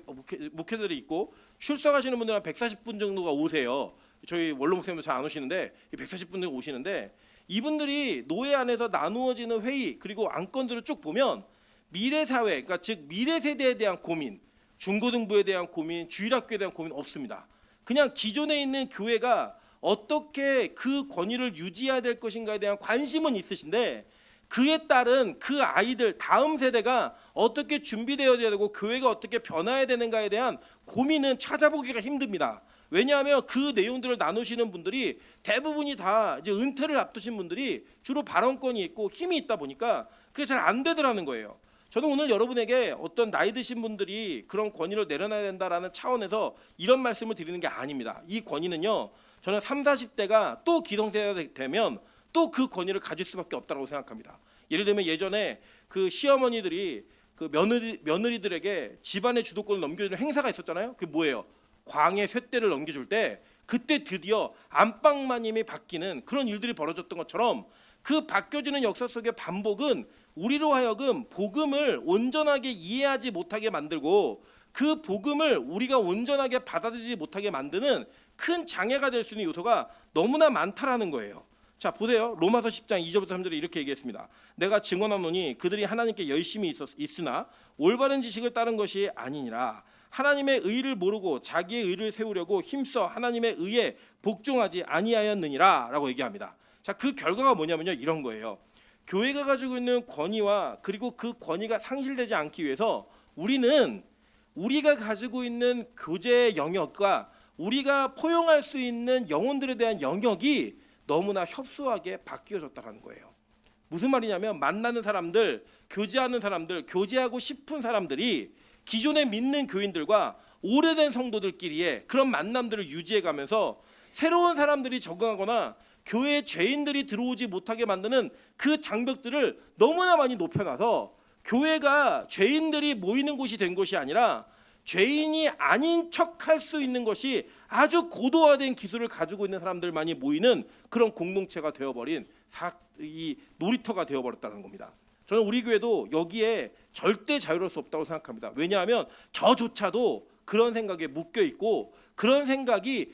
목회들이 있고 출석하시는 분들은 140분 정도가 오세요. 저희 원로 목사님도 잘 안 오시는데 140분 오시는데 이분들이 노예 안에서 나누어지는 회의 그리고 안건들을 쭉 보면 미래 사회, 그러니까 즉 미래 세대에 대한 고민, 중고등부에 대한 고민, 주일학교에 대한 고민 없습니다. 그냥 기존에 있는 교회가 어떻게 그 권위를 유지해야 될 것인가에 대한 관심은 있으신데 그에 따른 그 아이들 다음 세대가 어떻게 준비되어야 되고 교회가 어떻게 변화해야 되는가에 대한 고민은 찾아보기가 힘듭니다. 왜냐하면 그 내용들을 나누시는 분들이 대부분이 다 이제 은퇴를 앞두신 분들이 주로 발언권이 있고 힘이 있다 보니까 그게 잘 안 되더라는 거예요. 저는 오늘 여러분에게 어떤 나이 드신 분들이 그런 권위를 내려놔야 된다라는 차원에서 이런 말씀을 드리는 게 아닙니다. 이 권위는요. 저는 30, 40대가 또 기성세대가 되면 또 그 권위를 가질 수밖에 없다고 생각합니다. 예를 들면 예전에 그 시어머니들이 그 며느리들에게 집안의 주도권을 넘겨주는 행사가 있었잖아요. 그게 뭐예요? 광의 쇳대를 넘겨줄 때 그때 드디어 안방마님이 바뀌는 그런 일들이 벌어졌던 것처럼 그 바뀌어지는 역사 속의 반복은 우리로 하여금 복음을 온전하게 이해하지 못하게 만들고 그 복음을 우리가 온전하게 받아들이지 못하게 만드는 큰 장애가 될 수 있는 요소가 너무나 많다라는 거예요. 자, 보세요. 로마서 10장 2절부터 3절에 이렇게 얘기했습니다. 내가 증언하노니 그들이 하나님께 열심히 있으나 올바른 지식을 따른 것이 아니니라. 하나님의 의를 모르고 자기의 의를 세우려고 힘써 하나님의 의에 복종하지 아니하였느니라 라고 얘기합니다. 자, 그 결과가 뭐냐면요, 이런 거예요. 교회가 가지고 있는 권위와 그리고 그 권위가 상실되지 않기 위해서 우리는 우리가 가지고 있는 교제의 영역과 우리가 포용할 수 있는 영혼들에 대한 영역이 너무나 협소하게 바뀌어졌다는 거예요. 무슨 말이냐면 만나는 사람들, 교제하는 사람들, 교제하고 싶은 사람들이 기존에 믿는 교인들과 오래된 성도들끼리의 그런 만남들을 유지해가면서 새로운 사람들이 적응하거나 교회에 죄인들이 들어오지 못하게 만드는 그 장벽들을 너무나 많이 높여놔서 교회가 죄인들이 모이는 곳이 된 것이 아니라 죄인이 아닌 척할 수 있는 것이 아주 고도화된 기술을 가지고 있는 사람들만이 모이는 그런 공동체가 되어버린 이 놀이터가 되어버렸다는 겁니다. 저는 우리 교회도 여기에 절대 자유로울 수 없다고 생각합니다. 왜냐하면 저조차도 그런 생각에 묶여 있고 그런 생각이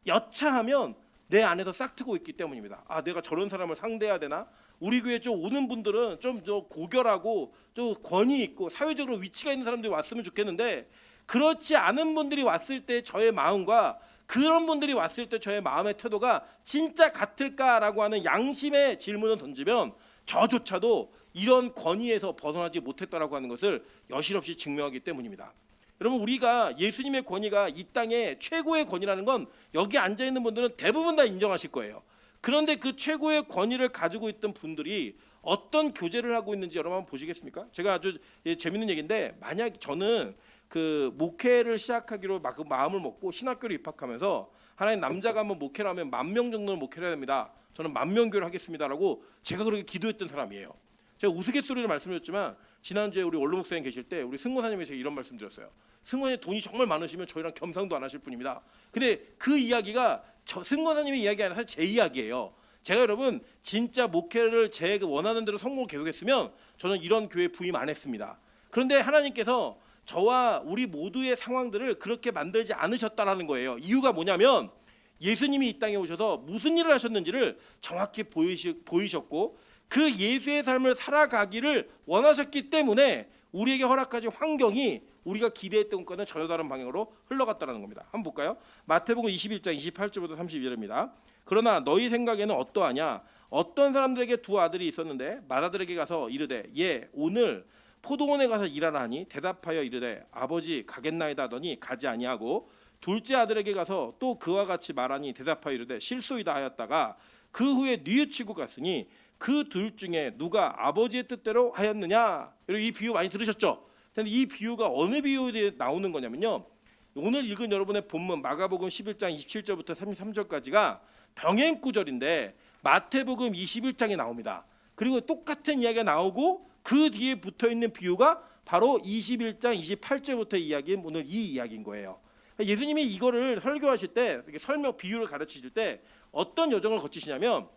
여차하면 내 안에서 싹트고 있기 때문입니다. 아, 내가 저런 사람을 상대해야 되나? 우리 교회 좀 오는 분들은 좀 고결하고 좀 권위 있고 사회적으로 위치가 있는 사람들이 왔으면 좋겠는데 그렇지 않은 분들이 왔을 때 저의 마음과 그런 분들이 왔을 때 저의 마음의 태도가 진짜 같을까라고 하는 양심의 질문을 던지면 저조차도 이런 권위에서 벗어나지 못했다라고 하는 것을 여실없이 증명하기 때문입니다. 여러분, 우리가 예수님의 권위가 이 땅의 최고의 권위라는 건 여기 앉아있는 분들은 대부분 다 인정하실 거예요. 그런데 그 최고의 권위를 가지고 있던 분들이 어떤 교제를 하고 있는지 여러분 한번 보시겠습니까? 제가 아주 재밌는 얘기인데, 만약 저는 그 목회를 시작하기로 마음을 먹고 신학교를 입학하면서 하나님 남자가 한번 목회를 하면 10,000명 정도는 목회를 해야 됩니다. 저는 10,000명 교회를 하겠습니다라고 제가 그렇게 기도했던 사람이에요. 제가 우스갯소리를 말씀드렸지만 지난주에 우리 원로 목사님 계실 때 우리 승고사님이 제가 이런 말씀 드렸어요. 승고사님 돈이 정말 많으시면 저희랑 겸상도 안 하실 분입니다. 근데 그 이야기가 승고사님의 이야기 아니라 사실 제 이야기예요. 제가 여러분 진짜 목회를 제가 원하는 대로 성공을 계속했으면 저는 이런 교회 부임 안 했습니다. 그런데 하나님께서 저와 우리 모두의 상황들을 그렇게 만들지 않으셨다라는 거예요. 이유가 뭐냐면 예수님이 이 땅에 오셔서 무슨 일을 하셨는지를 정확히 보이셨고 그 예수의 삶을 살아가기를 원하셨기 때문에 우리에게 허락하신 환경이 우리가 기대했던 것과는 전혀 다른 방향으로 흘러갔다는 겁니다. 한번 볼까요? 마태복음 21장 28절부터 32절입니다. 그러나 너희 생각에는 어떠하냐? 어떤 사람들에게 두 아들이 있었는데 맏아들에게 가서 이르되 오늘 포도원에 가서 일하라 하니 대답하여 이르되 아버지 가겠나이다 하더니 가지 아니하고 둘째 아들에게 가서 또 그와 같이 말하니 대답하여 이르되 실소이다 하였다가 그 후에 뉘우치고 갔으니 그 둘 중에 누가 아버지의 뜻대로 하였느냐? 여러분 이 비유 많이 들으셨죠? 근데 이 비유가 어느 비유에 나오는 거냐면요, 오늘 읽은 여러분의 본문 마가복음 11장 27절부터 33절까지가 병행 구절인데 마태복음 21장에 나옵니다. 그리고 똑같은 이야기가 나오고 그 뒤에 붙어있는 비유가 바로 21장 28절부터 이야기인 오늘 이 이야기인 거예요. 예수님이 이거를 설교하실 때 설명 비유를 가르치실 때 어떤 여정을 거치시냐면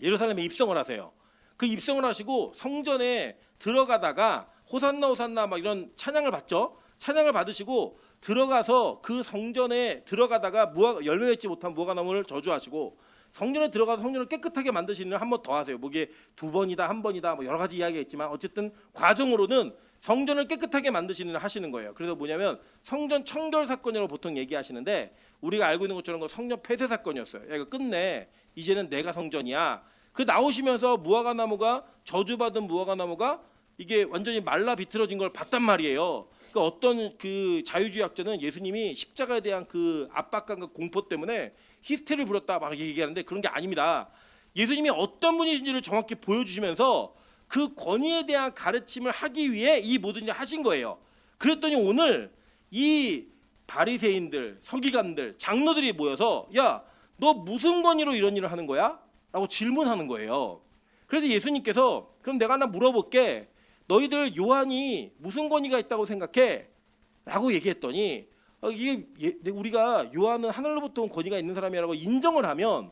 예루살렘에 입성을 하세요. 그 입성을 하시고 성전에 들어가다가 호산나 호산나 막 이런 찬양을 받죠. 찬양을 받으시고 들어가서 그 성전에 들어가다가 열매 맺지 못한 무화과나무를 저주하시고 성전에 들어가서 성전을 깨끗하게 만드시는 일을 한 번 더 하세요. 뭐 이게 2번이다, 1번이다, 뭐 여러 가지 이야기가 있지만 어쨌든 과정으로는 성전을 깨끗하게 만드시는 일을 하시는 거예요. 그래서 뭐냐면 성전 청결 사건이라고 보통 얘기하시는데 우리가 알고 있는 것처럼 성전 폐쇄 사건이었어요. 야, 이거 끝내. 이제는 내가 성전이야. 그 나오시면서 무화과나무가 저주받은 무화과나무가 이게 완전히 말라 비틀어진 걸 봤단 말이에요. 그러니까 어떤 그 자유주의학자는 예수님이 십자가에 대한 그 압박감과 공포 때문에 히스테리를 부렸다 막 얘기하는데 그런 게 아닙니다. 예수님이 어떤 분이신지를 정확히 보여주시면서 그 권위에 대한 가르침을 하기 위해 이 모든 일을 하신 거예요. 그랬더니 오늘 이 바리새인들, 서기관들, 장로들이 모여서 야, 너 무슨 권위로 이런 일을 하는 거야? 라고 질문하는 거예요. 그래서 예수님께서 그럼 내가 하나 물어볼게. 너희들 요한이 무슨 권위가 있다고 생각해? 라고 얘기했더니 이게 우리가 요한은 하늘로부터 온 권위가 있는 사람이라고 인정을 하면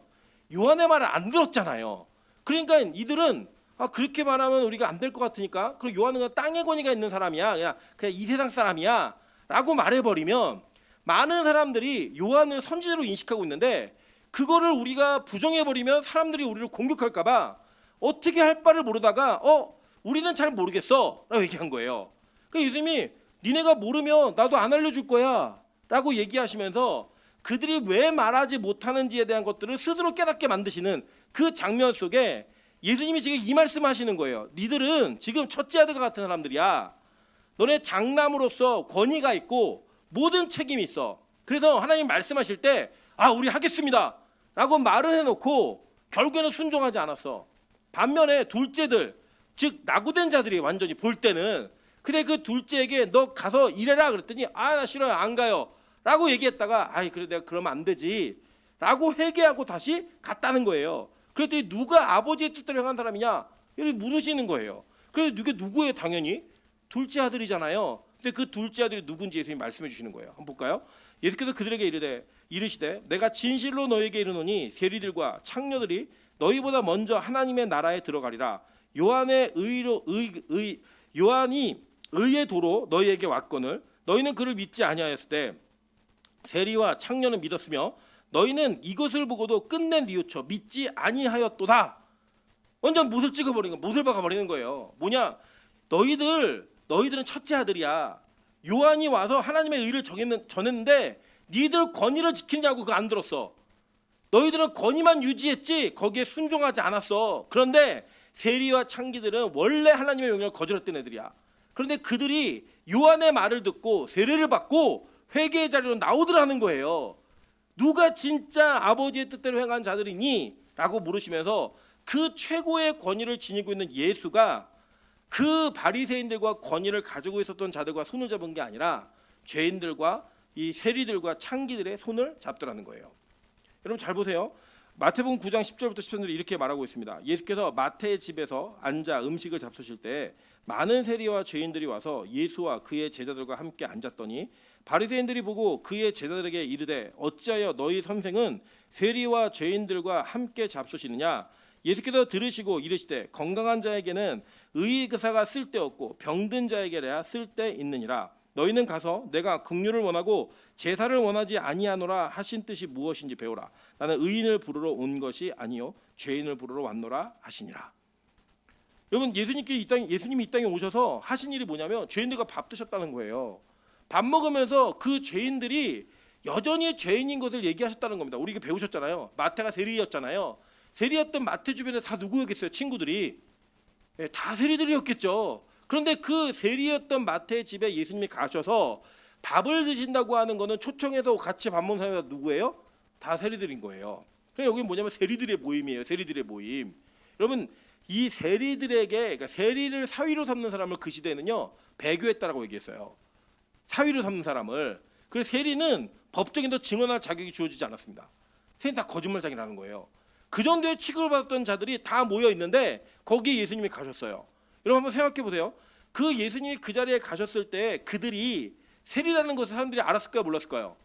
요한의 말을 안 들었잖아요. 그러니까 이들은 그렇게 말하면 우리가 안 될 것 같으니까 그리고 요한은 땅의 권위가 있는 사람이야. 그냥 이 세상 사람이야 라고 말해버리면 많은 사람들이 요한을 선지자로 인식하고 있는데 그거를 우리가 부정해버리면 사람들이 우리를 공격할까 봐 어떻게 할 바를 모르다가 우리는 잘 모르겠어 라고 얘기한 거예요. 그러니까 예수님이 니네가 모르면 나도 안 알려줄 거야 라고 얘기하시면서 그들이 왜 말하지 못하는지에 대한 것들을 스스로 깨닫게 만드시는 그 장면 속에 예수님이 지금 이 말씀하시는 거예요. 니들은 지금 첫째 아들과 같은 사람들이야. 너네 장남으로서 권위가 있고 모든 책임이 있어. 그래서 하나님 말씀하실 때 우리 하겠습니다 라고 말을 해놓고 결국에는 순종하지 않았어. 반면에 둘째들, 즉 낙오된 자들이 완전히 볼 때는 근데 그 둘째에게 너 가서 일해라 그랬더니 나 싫어요 안 가요 라고 얘기했다가 그래 내가 그러면 안 되지 라고 회개하고 다시 갔다는 거예요. 그랬더니 누가 아버지의 뜻대로 행한 사람이냐 이렇게 물으시는 거예요. 그래서 이게 누구예요? 당연히 둘째 아들이잖아요. 근데 그 둘째 아들이 누군지 예수님이 말씀해 주시는 거예요. 한번 볼까요? 예수께서 그들에게 이르시되 내가 진실로 너에게 이르노니 세리들과 창녀들이 너희보다 먼저 하나님의 나라에 들어가리라. 요한이 의의 도로 너희에게 왔거늘 너희는 그를 믿지 아니하였을 때 세리와 창녀는 믿었으며 너희는 이것을 보고도 끝내 뉘우쳐 믿지 아니하였도다. 완전 못을 찍어버리는 거, 못을 박아버리는 거예요. 뭐냐? 너희들은 첫째 아들이야. 요한이 와서 하나님의 의를 전했는데 니들 권위를 지키냐고 그거 안 들었어. 너희들은 권위만 유지했지 거기에 순종하지 않았어. 그런데 세리와 창기들은 원래 하나님의 명령을 거절했던 애들이야. 그런데 그들이 요한의 말을 듣고 세례를 받고 회개의 자리로 나오더라는 거예요. 누가 진짜 아버지의 뜻대로 행한 자들이니? 라고 물으시면서 그 최고의 권위를 지니고 있는 예수가 그 바리새인들과 권위를 가지고 있었던 자들과 손을 잡은 게 아니라 죄인들과 이 세리들과 창기들의 손을 잡더라는 거예요. 여러분 잘 보세요. 마태복음 9장 10절부터 13절에 이렇게 말하고 있습니다. 예수께서 마태의 집에서 앉아 음식을 잡수실 때 많은 세리와 죄인들이 와서 예수와 그의 제자들과 함께 앉았더니 바리새인들이 보고 그의 제자들에게 이르되 어찌하여 너희 선생은 세리와 죄인들과 함께 잡수시느냐. 예수께서 들으시고 이르시되 건강한 자에게는 의사가 쓸데없고 병든 자에게야 쓸데있느니라. 너희는 가서 내가 긍휼을 원하고 제사를 원하지 아니하노라 하신 뜻이 무엇인지 배우라. 나는 의인을 부르러 온 것이 아니요 죄인을 부르러 왔노라 하시니라. 여러분 예수님이 이 땅에 오셔서 하신 일이 뭐냐면 죄인들과 밥 드셨다는 거예요. 밥 먹으면서 그 죄인들이 여전히 죄인인 것을 얘기하셨다는 겁니다. 우리 이게 배우셨잖아요. 마태가 세리였잖아요. 세리였던 마태 주변에 다 누구였겠어요? 친구들이 다 세리들이었겠죠. 그런데 그 세리였던 마태의 집에 예수님이 가셔서 밥을 드신다고 하는 거는 초청해서 같이 밥 먹는 사람이 누구예요? 다 세리들인 거예요. 그래서 여기 뭐냐면 세리들의 모임이에요. 세리들의 모임. 여러분 이 세리들에게 그러니까 세리를 사위로 삼는 사람을 그 시대에는요 배교했다라고 얘기했어요. 사위로 삼는 사람을. 그래서 세리는 법정에서 증언할 자격이 주어지지 않았습니다. 세리는 다 거짓말장이라는 거예요. 그 정도의 취급을 받았던 자들이 다 모여 있는데 거기에 예수님이 가셨어요. 여러분 한번 생각해 보세요. 그 예수님이 그 자리에 가셨을 때 그들이 세리라는 것을 사람들이 알았을까요? 몰랐을까요?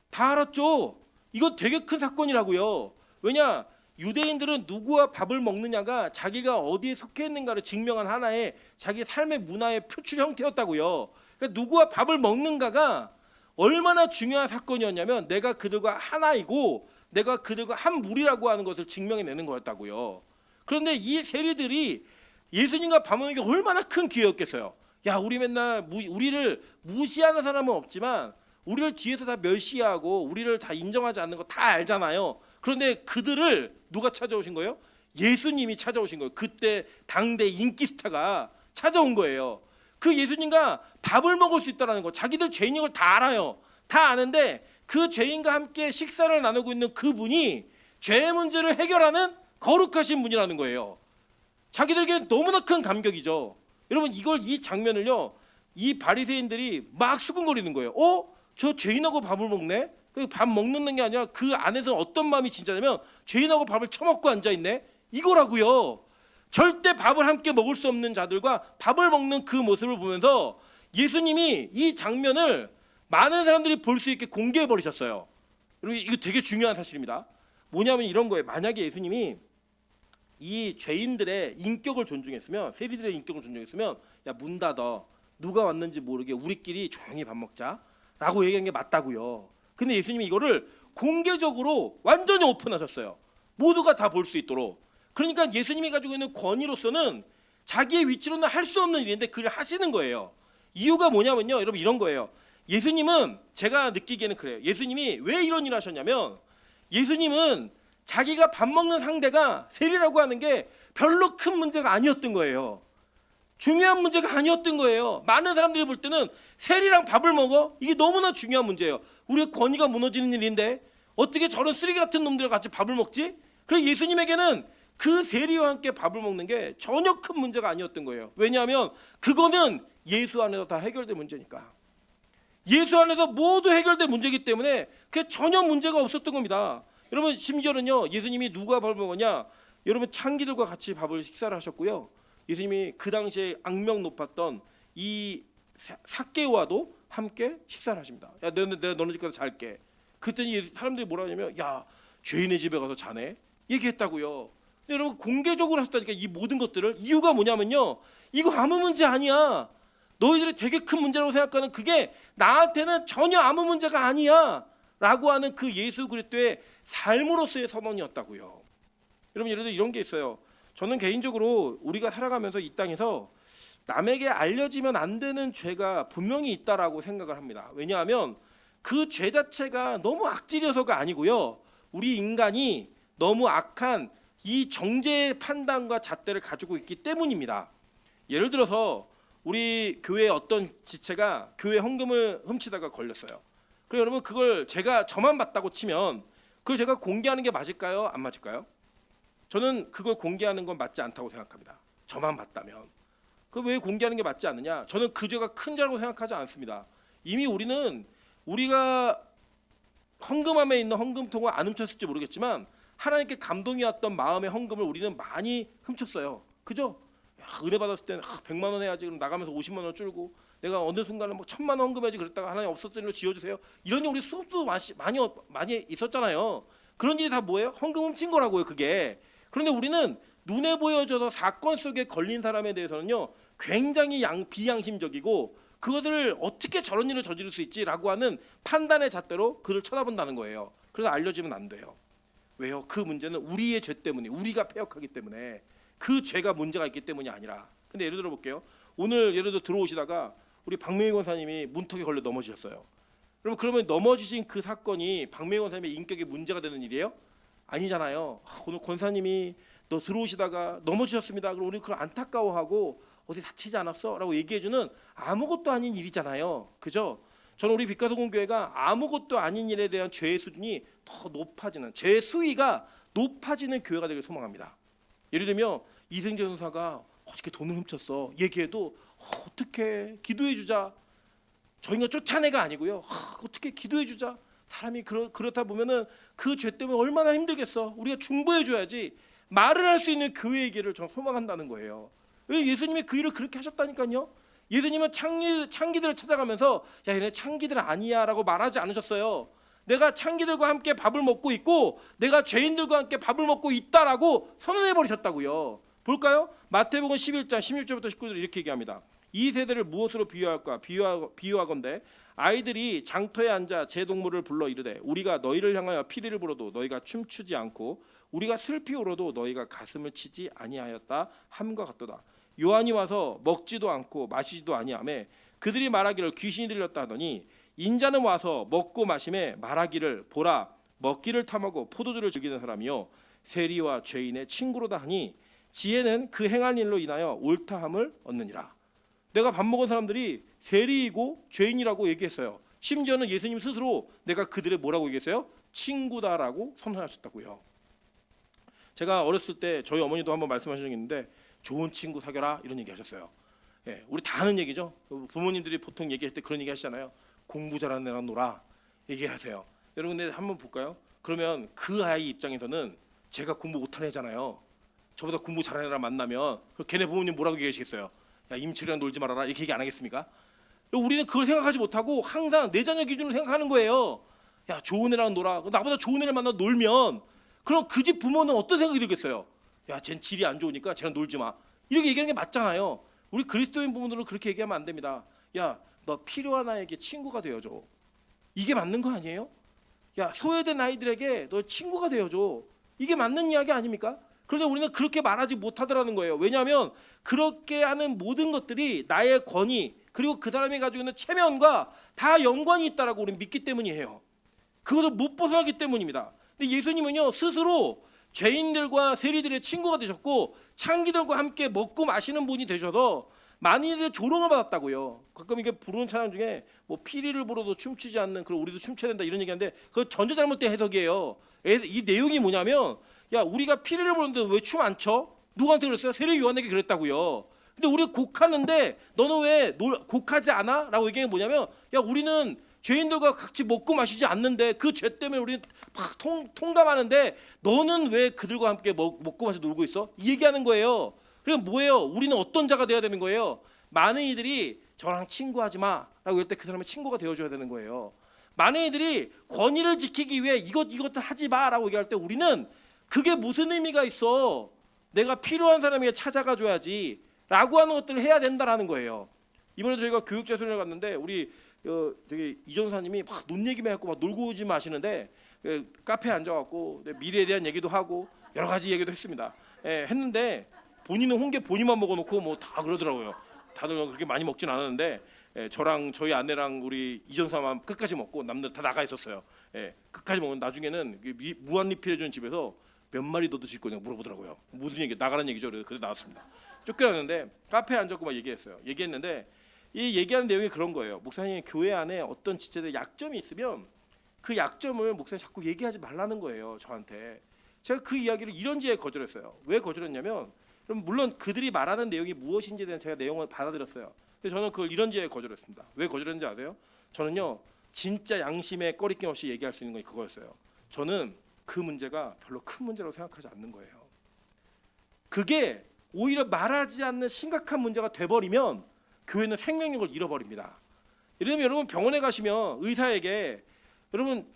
다 알았죠. 이건 되게 큰 사건이라고요. 왜냐? 유대인들은 누구와 밥을 먹느냐가 자기가 어디에 속해 있는가를 증명한 하나의 자기 삶의 문화의 표출 형태였다고요. 그러니까 누구와 밥을 먹는가가 얼마나 중요한 사건이었냐면 내가 그들과 하나이고 내가 그들과 한 무리라고 하는 것을 증명해내는 거였다고요. 그런데 이 세리들이 예수님과 밥 먹는 게 얼마나 큰 기회였겠어요. 야, 우리 맨날 우리를 무시하는 사람은 없지만 우리를 뒤에서 다 멸시하고 우리를 다 인정하지 않는 거 다 알잖아요. 그런데 그들을 누가 찾아오신 거예요? 예수님이 찾아오신 거예요. 그때 당대 인기 스타가 찾아온 거예요. 그 예수님과 밥을 먹을 수 있다는 거. 자기들 죄인인 걸 다 알아요. 다 아는데 그 죄인과 함께 식사를 나누고 있는 그분이 죄의 문제를 해결하는 거룩하신 분이라는 거예요. 자기들에게 너무나 큰 감격이죠. 여러분 이 장면을요 이 바리새인들이 막 수근거리는 거예요. 저 죄인하고 밥을 먹네. 밥 먹는 게 아니라 그 안에서 어떤 마음이 진짜냐면 죄인하고 밥을 처먹고 앉아있네 이거라고요. 절대 밥을 함께 먹을 수 없는 자들과 밥을 먹는 그 모습을 보면서 예수님이 이 장면을 많은 사람들이 볼 수 있게 공개해 버리셨어요. 여러분 이거 되게 중요한 사실입니다. 뭐냐면 이런 거예요. 만약에 예수님이 이 죄인들의 인격을 존중했으면 세리들의 인격을 존중했으면 야 문 닫아 누가 왔는지 모르게 우리끼리 조용히 밥 먹자라고 얘기한 게 맞다고요. 근데 예수님이 이거를 공개적으로 완전히 오픈하셨어요. 모두가 다 볼 수 있도록. 그러니까 예수님이 가지고 있는 권위로서는 자기의 위치로는 할 수 없는 일인데 그를 하시는 거예요. 이유가 뭐냐면요, 여러분 이런 거예요. 예수님은 제가 느끼기에는 그래요. 예수님이 왜 이런 일을 하셨냐면 예수님은 자기가 밥 먹는 상대가 세리라고 하는 게 별로 큰 문제가 아니었던 거예요. 중요한 문제가 아니었던 거예요. 많은 사람들이 볼 때는 세리랑 밥을 먹어? 이게 너무나 중요한 문제예요. 우리의 권위가 무너지는 일인데 어떻게 저런 쓰레기 같은 놈들과 같이 밥을 먹지? 그래서 예수님에게는 그 세리와 함께 밥을 먹는 게 전혀 큰 문제가 아니었던 거예요. 왜냐하면 그거는 예수 안에서 다 해결된 문제니까. 예수 안에서 모두 해결된 문제이기 때문에 그게 전혀 문제가 없었던 겁니다. 여러분 심지어는요, 예수님이 누가 밥을 먹었냐? 여러분 창기들과 같이 밥을 식사를 하셨고요. 예수님이 그 당시에 악명 높았던 이 삭개오와도 함께 식사를 하십니다. 야, 내가 너네 집 가서 잘게. 그랬더니 사람들이 뭐라 하냐면, 야, 죄인의 집에 가서 자네? 얘기했다고요. 근데 여러분 공개적으로 하셨다니까 이 모든 것들을. 이유가 뭐냐면요, 이거 아무 문제 아니야. 너희들이 되게 큰 문제라고 생각하는 그게 나한테는 전혀 아무 문제가 아니야 라고 하는 그 예수 그리스도의 삶으로서의 선언이었다고요. 여러분 예를 들어 이런 게 있어요. 저는 개인적으로 우리가 살아가면서 이 땅에서 남에게 알려지면 안 되는 죄가 분명히 있다라고 생각을 합니다. 왜냐하면 그 죄 자체가 너무 악질이어서가 아니고요, 우리 인간이 너무 악한 이 정죄의 판단과 잣대를 가지고 있기 때문입니다. 예를 들어서 우리 교회의 어떤 지체가 교회 헌금을 훔치다가 걸렸어요. 그래서 여러분 그걸 저만 봤다고 치면 그걸 제가 공개하는 게 맞을까요? 안 맞을까요? 저는 그걸 공개하는 건 맞지 않다고 생각합니다. 저만 봤다면. 그 왜 공개하는 게 맞지 않느냐? 저는 그 죄가 큰 죄라고 생각하지 않습니다. 이미 우리가 헌금함에 있는 헌금통을 안 훔쳤을지 모르겠지만 하나님께 감동이 왔던 마음의 헌금을 우리는 많이 훔쳤어요. 그죠? 야, 은혜 받았을 때는 100만 원 해야지. 그럼 나가면서 50만 원 줄고 내가 어느 순간에 뭐 1000만 원 헌금해야지. 그랬다가 하나님 없었던 일로 지어주세요. 이런 일 우리 수업도 많이 있었잖아요. 그런 일이 다 뭐예요? 헌금 훔친 거라고요, 그게. 그런데 우리는 눈에 보여져서 사건 속에 걸린 사람에 대해서는요, 굉장히 비양심적이고 그것을 어떻게 저런 일을 저지를 수 있지라고 하는 판단의 잣대로 그를 쳐다본다는 거예요. 그래서 알려지면 안 돼요. 왜요? 그 문제는 우리의 죄 때문에, 우리가 패역하기 때문에, 그 죄가 문제가 있기 때문이 아니라. 근데 예를 들어 볼게요. 오늘 예를 들어 들어오시다가 우리 박명희 권사님이 문턱에 걸려 넘어지셨어요. 여러분 그러면 넘어지신 그 사건이 박명희 권사님의 인격에 문제가 되는 일이에요? 아니잖아요. 오늘 권사님이 너 들어오시다가 넘어지셨습니다. 그럼 우리 그걸 안타까워하고 어디 다치지 않았어? 라고 얘기해주는 아무것도 아닌 일이잖아요. 그죠? 저는 우리 빛가서공교회가 아무것도 아닌 일에 대한 죄의 수준이 더 높아지는, 죄의 수위가 높아지는 교회가 되길 소망합니다. 예를 들면 이승재 전사가 어떻게 돈을 훔쳤어 얘기해도 어떻게 기도해주자. 저희가 쫓아내가 아니고요, 어떻게 기도해주자. 사람이 그렇다 보면은 그 죄 때문에 얼마나 힘들겠어. 우리가 중보해줘야지. 말을 할 수 있는 교회의 길을 저는 소망한다는 거예요. 왜? 예수님이 그 일을 그렇게 하셨다니까요. 예수님은 창기들을 찾아가면서 야, 얘네 창기들 아니야 라고 말하지 않으셨어요. 내가 창기들과 함께 밥을 먹고 있고 내가 죄인들과 함께 밥을 먹고 있다라고 선언해 버리셨다고요. 볼까요? 마태복음 11장 16절부터 19절 이렇게 얘기합니다. 이 세대를 무엇으로 비유할까? 비유하건대 아이들이 장터에 앉아 제 동물을 불러 이르되 우리가 너희를 향하여 피리를 불어도 너희가 춤추지 않고 우리가 슬피 울어도 너희가 가슴을 치지 아니하였다 함과 같도다. 요한이 와서 먹지도 않고 마시지도 아니하매 그들이 말하기를 귀신이 들렸다 하더니 인자는 와서 먹고 마심에 말하기를 보라 먹기를 탐하고 포도주를 즐기는 사람이요 세리와 죄인의 친구로다 하니 지혜는 그 행할 일로 인하여 옳다함을 얻느니라. 내가 밥 먹은 사람들이 세리이고 죄인이라고 얘기했어요. 심지어는 예수님 스스로 내가 그들의 뭐라고 얘기했어요? 친구다라고 선언하셨다고요. 제가 어렸을 때 저희 어머니도 한번 말씀하신 적이 있는데 좋은 친구 사귀어라 이런 얘기 하셨어요. 예, 우리 다 아는 얘기죠. 부모님들이 보통 얘기할 때 그런 얘기 하시잖아요. 공부 잘하는 애랑 놀아 얘기를 하세요. 여러분 근데 한번 볼까요? 그러면 그 아이 입장에서는 제가 공부 못하는 애잖아요. 저보다 공부 잘하는 애랑 만나면 걔네 부모님 뭐라고 얘기하시겠어요? 야, 임철이랑 놀지 말아라 이렇게 얘기 안 하겠습니까? 우리는 그걸 생각하지 못하고 항상 내 자녀 기준으로 생각하는 거예요. 야, 좋은 애랑 놀아. 나보다 좋은 애를 만나 놀면 그럼 그 집 부모는 어떤 생각이 들겠어요? 야, 쟨 질이 안 좋으니까 쟤랑 놀지 마. 이렇게 얘기하는 게 맞잖아요. 우리 그리스도인 부모들은 그렇게 얘기하면 안 됩니다. 야, 너 필요한 아이에게 친구가 되어줘. 이게 맞는 거 아니에요? 야, 소외된 아이들에게 너 친구가 되어줘. 이게 맞는 이야기 아닙니까? 그런데 우리는 그렇게 말하지 못하더라는 거예요. 왜냐하면 그렇게 하는 모든 것들이 나의 권위 그리고 그 사람이 가지고 있는 체면과 다 연관이 있다라고 우리는 믿기 때문이에요. 그것을 못 벗어나기 때문입니다. 근데 예수님은요 스스로 죄인들과 세리들의 친구가 되셨고 창기들과 함께 먹고 마시는 분이 되셔서 많은 이들의 조롱을 받았다고요. 가끔 이게 부르는 찬양 중에 뭐 피리를 불어도 춤추지 않는 그럼 우리도 춤춰야 된다 이런 얘기하는데 그거 전혀 잘못된 해석이에요. 이 내용이 뭐냐면 야 우리가 피리를 부르는데 왜 춤 안 춰? 누구한테 그랬어요? 세례 요한에게 그랬다고요. 근데 우리 곡하는데 너는 왜 곡하지 않아? 라고 얘기한 게 뭐냐면 야 우리는 죄인들과 같이 먹고 마시지 않는데 그 죄 때문에 우리는 막 통감하는데 너는 왜 그들과 함께 먹고 마시 놀고 있어? 이 얘기하는 거예요. 그럼 뭐예요? 우리는 어떤 자가 돼야 되는 거예요? 많은 이들이 저랑 친구하지 마 라고 할 때 그 사람의 친구가 되어줘야 되는 거예요. 많은 이들이 권위를 지키기 위해 이것들 하지 마 라고 얘기할 때 우리는 그게 무슨 의미가 있어? 내가 필요한 사람에게 찾아가 줘야지 라고 하는 것들을 해야 된다라는 거예요. 이번에도 저희가 교육재소년을 갔는데 우리 저기 이전사님이 막 논 얘기만 했고 막 놀고 오지 마시는데 카페에 앉아갖고 미래에 대한 얘기도 하고 여러 가지 얘기도 했습니다. 했는데 본인은 홍게 본인만 먹어놓고 뭐 다 그러더라고요. 다들 그렇게 많이 먹진 않았는데 저랑 저희 아내랑 우리 이전사만 끝까지 먹고 남들 다 나가 있었어요. 끝까지 먹은 나중에는 무한 리필해주는 집에서 몇 마리 더 드실 거냐고 물어보더라고요. 무슨 얘기 나가라는 얘기죠. 그래서 나왔습니다. 쫓겨났는데 카페에 앉았고 막 얘기했는데 이 얘기하는 내용이 그런 거예요. 목사님 교회 안에 어떤 지체들 약점이 있으면 그 약점을 목사님 자꾸 얘기하지 말라는 거예요. 저한테. 제가 그 이야기를 이런지에 거절했어요. 왜 거절했냐면 그럼 물론 그들이 말하는 내용이 무엇인지에 대한 제가 내용을 받아들였어요. 근데 저는 그걸 이런지에 거절했습니다. 왜 거절했는지 아세요? 저는요 진짜 양심에 꺼리낌 없이 얘기할 수 있는 건 그거였어요. 저는 그 문제가 별로 큰 문제라고 생각하지 않는 거예요. 그게 오히려 말하지 않는 심각한 문제가 돼버리면 교회는 생명력을 잃어버립니다. 예를 들면 여러분 병원에 가시면 의사에게 여러분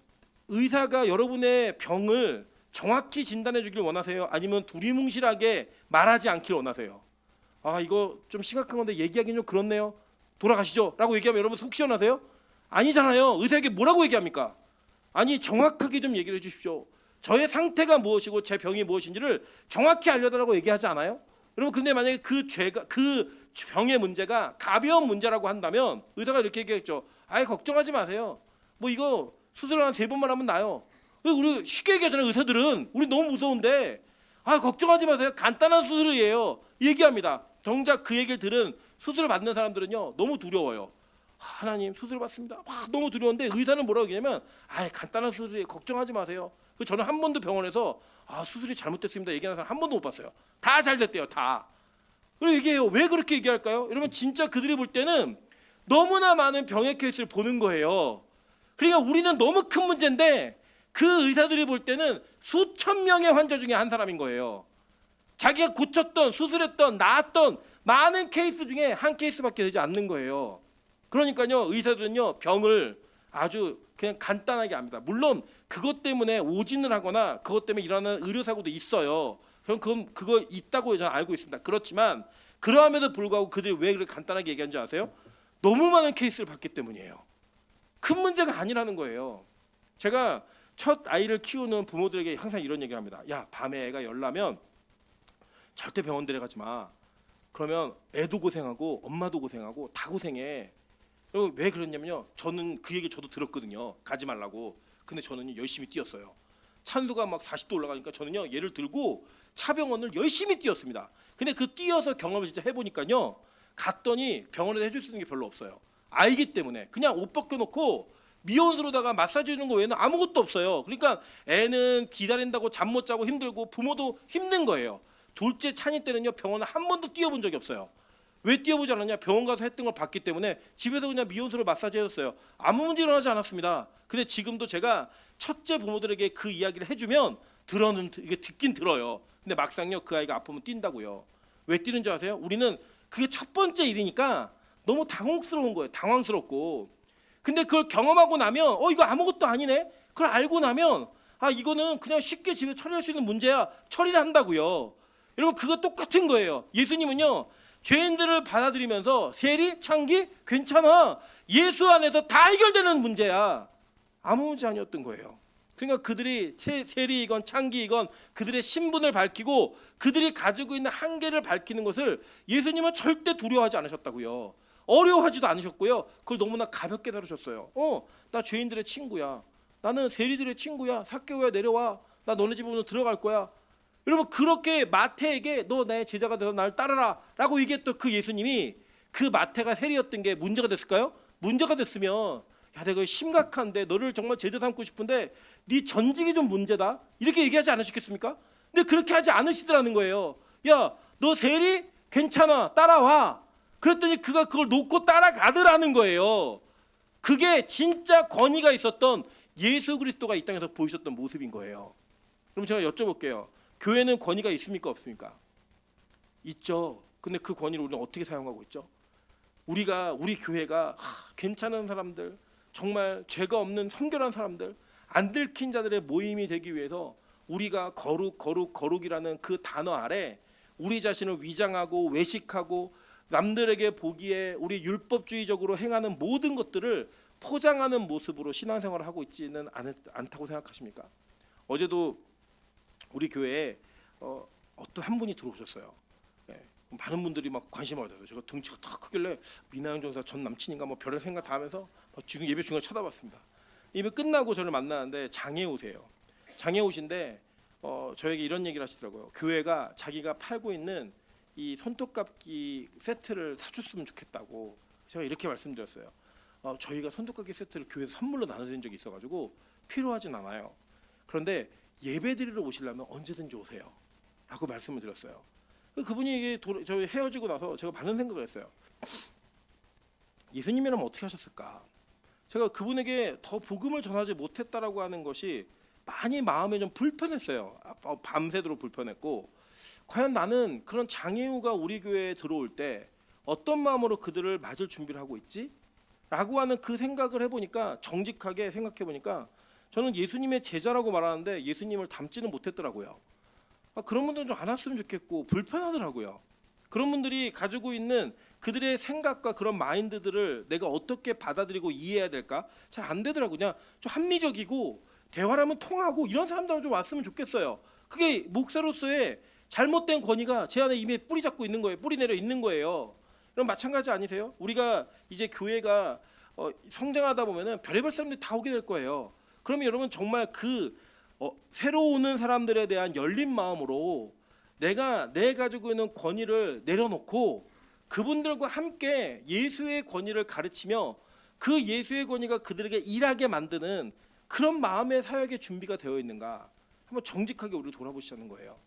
의사가 여러분의 병을 정확히 진단해 주길 원하세요? 아니면 두리뭉실하게 말하지 않길 원하세요? 아 이거 좀 심각한 건데 얘기하기는 좀 그렇네요. 돌아가시죠 라고 얘기하면 여러분 속 시원하세요? 아니잖아요. 의사에게 뭐라고 얘기합니까? 아니 정확하게 좀 얘기를 해주십시오. 저의 상태가 무엇이고 제 병이 무엇인지를 정확히 알려달라고 얘기하지 않아요? 여러분 근데 만약에 그 병의 문제가 가벼운 문제라고 한다면 의사가 이렇게 얘기했죠. 아예 걱정하지 마세요. 뭐 이거 수술 한 3번만 하면 나요. 우리 쉽게 얘기하잖아요. 의사들은 우리 너무 무서운데 아 걱정하지 마세요. 간단한 수술이에요. 얘기합니다. 정작 그 얘기를 들은 수술을 받는 사람들은요 너무 두려워요. 하나님 수술 받습니다. 막 너무 두려운데 의사는 뭐라고 얘기하냐면 아 간단한 수술이에요. 걱정하지 마세요. 저는 한 번도 병원에서 아 수술이 잘못됐습니다 얘기하는 사람 한 번도 못 봤어요. 다 잘 됐대요. 다. 그리고 얘기해요. 왜 그렇게 얘기할까요? 여러분 진짜 그들이 볼 때는 너무나 많은 병의 케이스를 보는 거예요. 그러니까 우리는 너무 큰 문제인데 그 의사들이 볼 때는 수천 명의 환자 중에 한 사람인 거예요. 자기가 고쳤던 수술했던 나았던 많은 케이스 중에 한 케이스밖에 되지 않는 거예요. 그러니까요 의사들은요 병을 아주 그냥 간단하게 압니다. 물론 그것 때문에 오진을 하거나 그것 때문에 일어나는 의료사고도 있어요. 그럼 그걸 있다고 저는 알고 있습니다. 그렇지만 그러함에도 불구하고 그들이 왜 그렇게 간단하게 얘기하는지 아세요? 너무 많은 케이스를 봤기 때문이에요. 큰 문제가 아니라는 거예요. 제가 첫 아이를 키우는 부모들에게 항상 이런 얘기를 합니다. 야 밤에 애가 열나면 절대 병원 데려가지 마. 그러면 애도 고생하고 엄마도 고생하고 다 고생해. 여러분 왜 그랬냐면요. 저는 그 얘기 저도 들었거든요. 가지 말라고. 근데 저는 열심히 뛰었어요. 찬수가 막 40도 올라가니까 저는요 얘를 들고 차병원을 열심히 뛰었습니다. 근데 그 뛰어서 경험을 진짜 해보니까요 갔더니 병원에서 해줄 수 있는 게 별로 없어요. 알기 때문에 그냥 옷 벗겨놓고 미온수로다가 마사지 해주는 거 외에는 아무것도 없어요. 그러니까 애는 기다린다고 잠 못 자고 힘들고 부모도 힘든 거예요. 둘째 찬이 때는요 병원을 한 번도 뛰어본 적이 없어요. 왜 뛰어보지 않았냐? 병원 가서 했던 걸 봤기 때문에 집에서 그냥 미온수로 마사지 해줬어요. 아무 문제 일어나지 않았습니다. 근데 지금도 제가 첫째 부모들에게 그 이야기를 해주면 이게 듣긴 들어요. 근데 막상요 그 아이가 아프면 뛴다고요. 왜 뛰는 줄 아세요? 우리는 그게 첫 번째 일이니까 너무 당혹스러운 거예요. 당황스럽고. 근데 그걸 경험하고 나면 이거 아무것도 아니네. 그걸 알고 나면 아 이거는 그냥 쉽게 집에 처리할 수 있는 문제야. 처리를 한다고요. 여러분 그거 똑같은 거예요. 예수님은요 죄인들을 받아들이면서 세리, 창기 괜찮아. 예수 안에서 다 해결되는 문제야. 아무 문제 아니었던 거예요. 그러니까 그들이 세리이건 창기이건 그들의 신분을 밝히고 그들이 가지고 있는 한계를 밝히는 것을 예수님은 절대 두려워하지 않으셨다고요. 어려워하지도 않으셨고요. 그걸 너무나 가볍게 다루셨어요. 나 죄인들의 친구야. 나는 세리들의 친구야. 삭개오야, 내려와. 나 너네 집에 오늘 들어갈 거야. 여러분, 그렇게 마태에게 너 내 제자가 돼서 나를 따르라 라고 얘기했던 그 예수님이 그 마태가 세리였던 게 문제가 됐을까요? 문제가 됐으면 야, 내가 심각한데 너를 정말 제자 삼고 싶은데 네 전직이 좀 문제다 이렇게 얘기하지 않으셨겠습니까? 근데 그렇게 하지 않으시더라는 거예요. 야, 너 세리? 괜찮아, 따라와. 그랬더니 그가 그걸 놓고 따라가더라는 거예요. 그게 진짜 권위가 있었던 예수 그리스도가 이 땅에서 보이셨던 모습인 거예요. 그럼 제가 여쭤볼게요. 교회는 권위가 있습니까, 없습니까? 있죠. 근데 그 권위를 우리는 어떻게 사용하고 있죠? 우리 교회가 괜찮은 사람들, 정말 죄가 없는 성결한 사람들, 안 들킨 자들의 모임이 되기 위해서 우리가 거룩이라는 그 단어 아래 우리 자신을 위장하고 외식하고 남들에게 보기에 우리 율법주의적으로 행하는 모든 것들을 포장하는 모습으로 신앙생활을 하고 있지는 않다고 생각하십니까? 어제도 우리 교회에 어떤 한 분이 들어오셨어요. 많은 분들이 막 관심을 가져요. 제가 등치가 딱 크길래 미나영 전사 전 남친인가 뭐 별의 생각 다 하면서 지금 예배 중에 쳐다봤습니다. 예배 끝나고 저를 만나는데 장애우세요. 장애우신데 저에게 이런 얘기를 하시더라고요. 교회가 자기가 팔고 있는 이 손톱깎이 세트를 사줬으면 좋겠다고. 제가 이렇게 말씀드렸어요. 저희가 손톱깎이 세트를 교회에서 선물로 나눠드린 적이 있어가지고 필요하진 않아요. 그런데 예배드리러 오시려면 언제든지 오세요 라고 말씀을 드렸어요. 그분이 이게 저희 헤어지고 나서 제가 많은 생각을 했어요. 예수님이라면 어떻게 하셨을까? 제가 그분에게 더 복음을 전하지 못했다라고 하는 것이 많이 마음에 좀 불편했어요. 밤새도록 불편했고, 과연 나는 그런 장애우가 우리 교회에 들어올 때 어떤 마음으로 그들을 맞을 준비를 하고 있지? 라고 하는 그 생각을 해보니까, 정직하게 생각해보니까 저는 예수님의 제자라고 말하는데 예수님을 닮지는 못했더라고요. 그런 분들은 좀 안 왔으면 좋겠고 불편하더라고요. 그런 분들이 가지고 있는 그들의 생각과 그런 마인드들을 내가 어떻게 받아들이고 이해해야 될까 잘 안 되더라고요. 그냥 좀 합리적이고 대화라면 통하고 이런 사람들은 좀 왔으면 좋겠어요. 그게 목사로서의 잘못된 권위가 제 안에 이미 뿌리 잡고 있는 거예요. 뿌리 내려 있는 거예요. 그럼 마찬가지 아니세요? 우리가 이제 교회가 성장하다 보면은 별의별 사람들이 다 오게 될 거예요. 그러면 여러분 정말 새로 오는 사람들에 대한 열린 마음으로 내가 가지고 있는 권위를 내려놓고 그분들과 함께 예수의 권위를 가르치며 그 예수의 권위가 그들에게 일하게 만드는 그런 마음의 사역의 준비가 되어 있는가 한번 정직하게 우리를 돌아보시자는 거예요.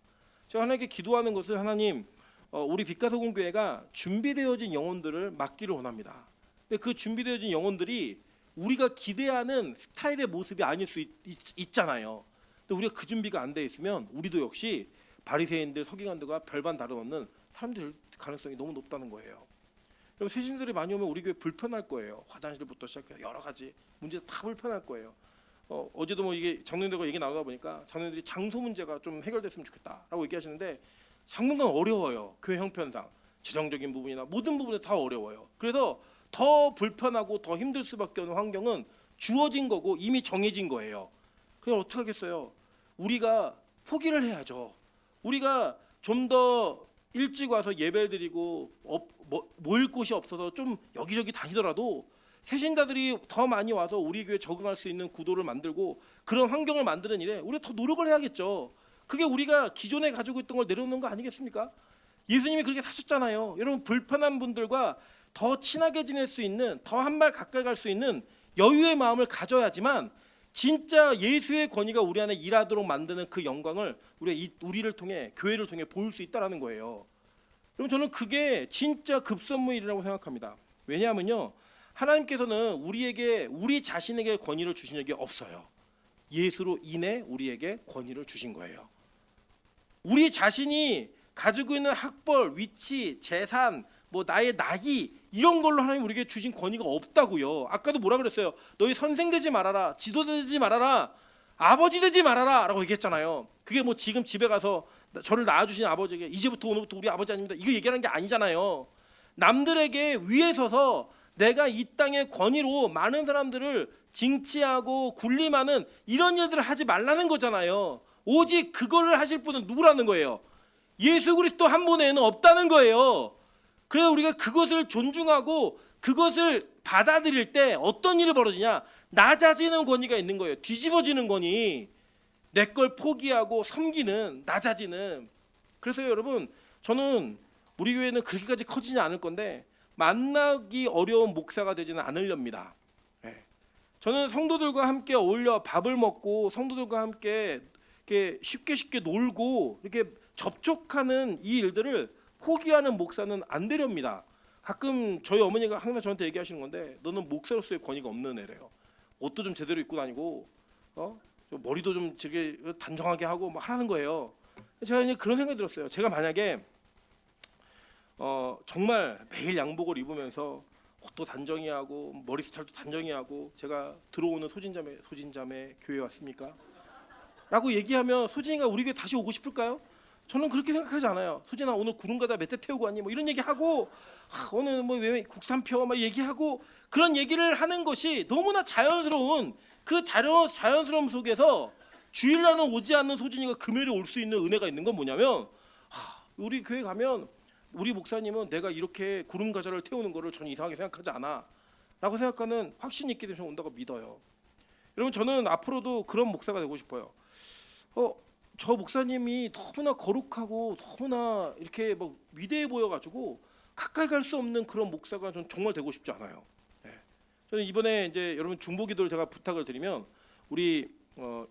제가 하나님께 기도하는 것은 하나님 우리 빛가서공교회가 준비되어진 영혼들을 맡기를 원합니다. 근데 그 준비되어진 영혼들이 우리가 기대하는 스타일의 모습이 아닐 수 있잖아요. 근데 우리가 그 준비가 안 돼 있으면 우리도 역시 바리새인들, 서기관들과 별반 다름없는 사람들 가능성이 너무 높다는 거예요. 그럼 새신들이 많이 오면 우리 교회 불편할 거예요. 화장실부터 시작해서 여러 가지 문제 다 불편할 거예요. 어제도 뭐 이게 장로님들과 얘기 나누다 보니까 장로님들이 장소 문제가 좀 해결됐으면 좋겠다라고 얘기하시는데 당분간 어려워요. 교회 형편상 재정적인 부분이나 모든 부분에 다 어려워요. 그래서 더 불편하고 더 힘들 수밖에 없는 환경은 주어진 거고 이미 정해진 거예요. 그럼 어떻게 하겠어요? 우리가 포기를 해야죠. 우리가 좀 더 일찍 와서 예배를 드리고 모일 곳이 없어서 좀 여기저기 다니더라도 새신자들이 더 많이 와서 우리 교회에 적응할 수 있는 구도를 만들고 그런 환경을 만드는 일에 우리가 더 노력을 해야겠죠. 그게 우리가 기존에 가지고 있던 걸 내려놓는 거 아니겠습니까? 예수님이 그렇게 사셨잖아요. 여러분 불편한 분들과 더 친하게 지낼 수 있는, 더 한 발 가까이 갈 수 있는 여유의 마음을 가져야지만 진짜 예수의 권위가 우리 안에 일하도록 만드는 그 영광을 우리를 통해, 교회를 통해 보일 수 있다는 거예요. 그럼 저는 그게 진짜 급선무일이라고 생각합니다. 왜냐하면요, 하나님께서는 우리 자신에게 권위를 주신 적이 없어요. 예수로 인해 우리에게 권위를 주신 거예요. 우리 자신이 가지고 있는 학벌, 위치, 재산, 나의 나이 이런 걸로 하나님 우리에게 주신 권위가 없다고요. 아까도 뭐라 그랬어요? 너희 선생 되지 말아라, 지도자 되지 말아라, 아버지 되지 말아라 라고 얘기했잖아요. 그게 지금 집에 가서 저를 낳아주신 아버지에게 이제부터 오늘부터 우리 아버지 아닙니다, 이거 얘기하는 게 아니잖아요. 남들에게 위에 서서 내가 이 땅의 권위로 많은 사람들을 징치하고 군림하는 이런 일들을 하지 말라는 거잖아요. 오직 그거를 하실 분은 누구라는 거예요? 예수 그리스도 한 분 외에는 없다는 거예요. 그래서 우리가 그것을 존중하고 그것을 받아들일 때 어떤 일이 벌어지냐? 낮아지는 권위가 있는 거예요. 뒤집어지는 권위. 내 걸 포기하고 섬기는, 낮아지는. 그래서 여러분, 저는 우리 교회는 그렇게까지 커지지 않을 건데 만나기 어려운 목사가 되지는 않으렵니다. 예. 저는 성도들과 함께 어울려 밥을 먹고 성도들과 함께 이렇게 쉽게 놀고 이렇게 접촉하는 이 일들을 포기하는 목사는 안 되렵니다. 가끔 저희 어머니가 항상 저한테 얘기하시는 건데, 너는 목사로서의 권위가 없는 애래요. 옷도 좀 제대로 입고 다니고, 머리도 좀 되게 단정하게 하고 뭐 하는 거예요. 제가 이제 그런 생각이 들었어요. 제가 만약에 정말 매일 양복을 입으면서 옷도 단정히 하고 머리 스타일도 단정히 하고 제가 들어오는 소진자매 교회 왔습니까? 라고 얘기하면 소진이가 우리 교회 다시 오고 싶을까요? 저는 그렇게 생각하지 않아요. 소진아, 오늘 구름 가다 몇 대 태우고 왔니? 뭐 이런 얘기하고, 오늘 뭐 왜 국산표 막 얘기하고, 그런 얘기를 하는 것이 너무나 자연스러운, 그 자연스러움 속에서 주일날은 오지 않는 소진이가 금요일에 올 수 있는 은혜가 있는 건 뭐냐면, 우리 교회 가면 우리 목사님은 내가 이렇게 구름 가자를 태우는 거를 전혀 이상하게 생각하지 않아 라고 생각하는 확신이 있기 때문에 온다고 믿어요. 여러분, 저는 앞으로도 그런 목사가 되고 싶어요. 저 목사님이 너무나 거룩하고 너무나 이렇게 막 위대해 보여가지고 가까이 갈 수 없는 그런 목사가 저는 정말 되고 싶지 않아요. 네. 저는 이번에 이제 여러분 중보기도를 제가 부탁을 드리면 우리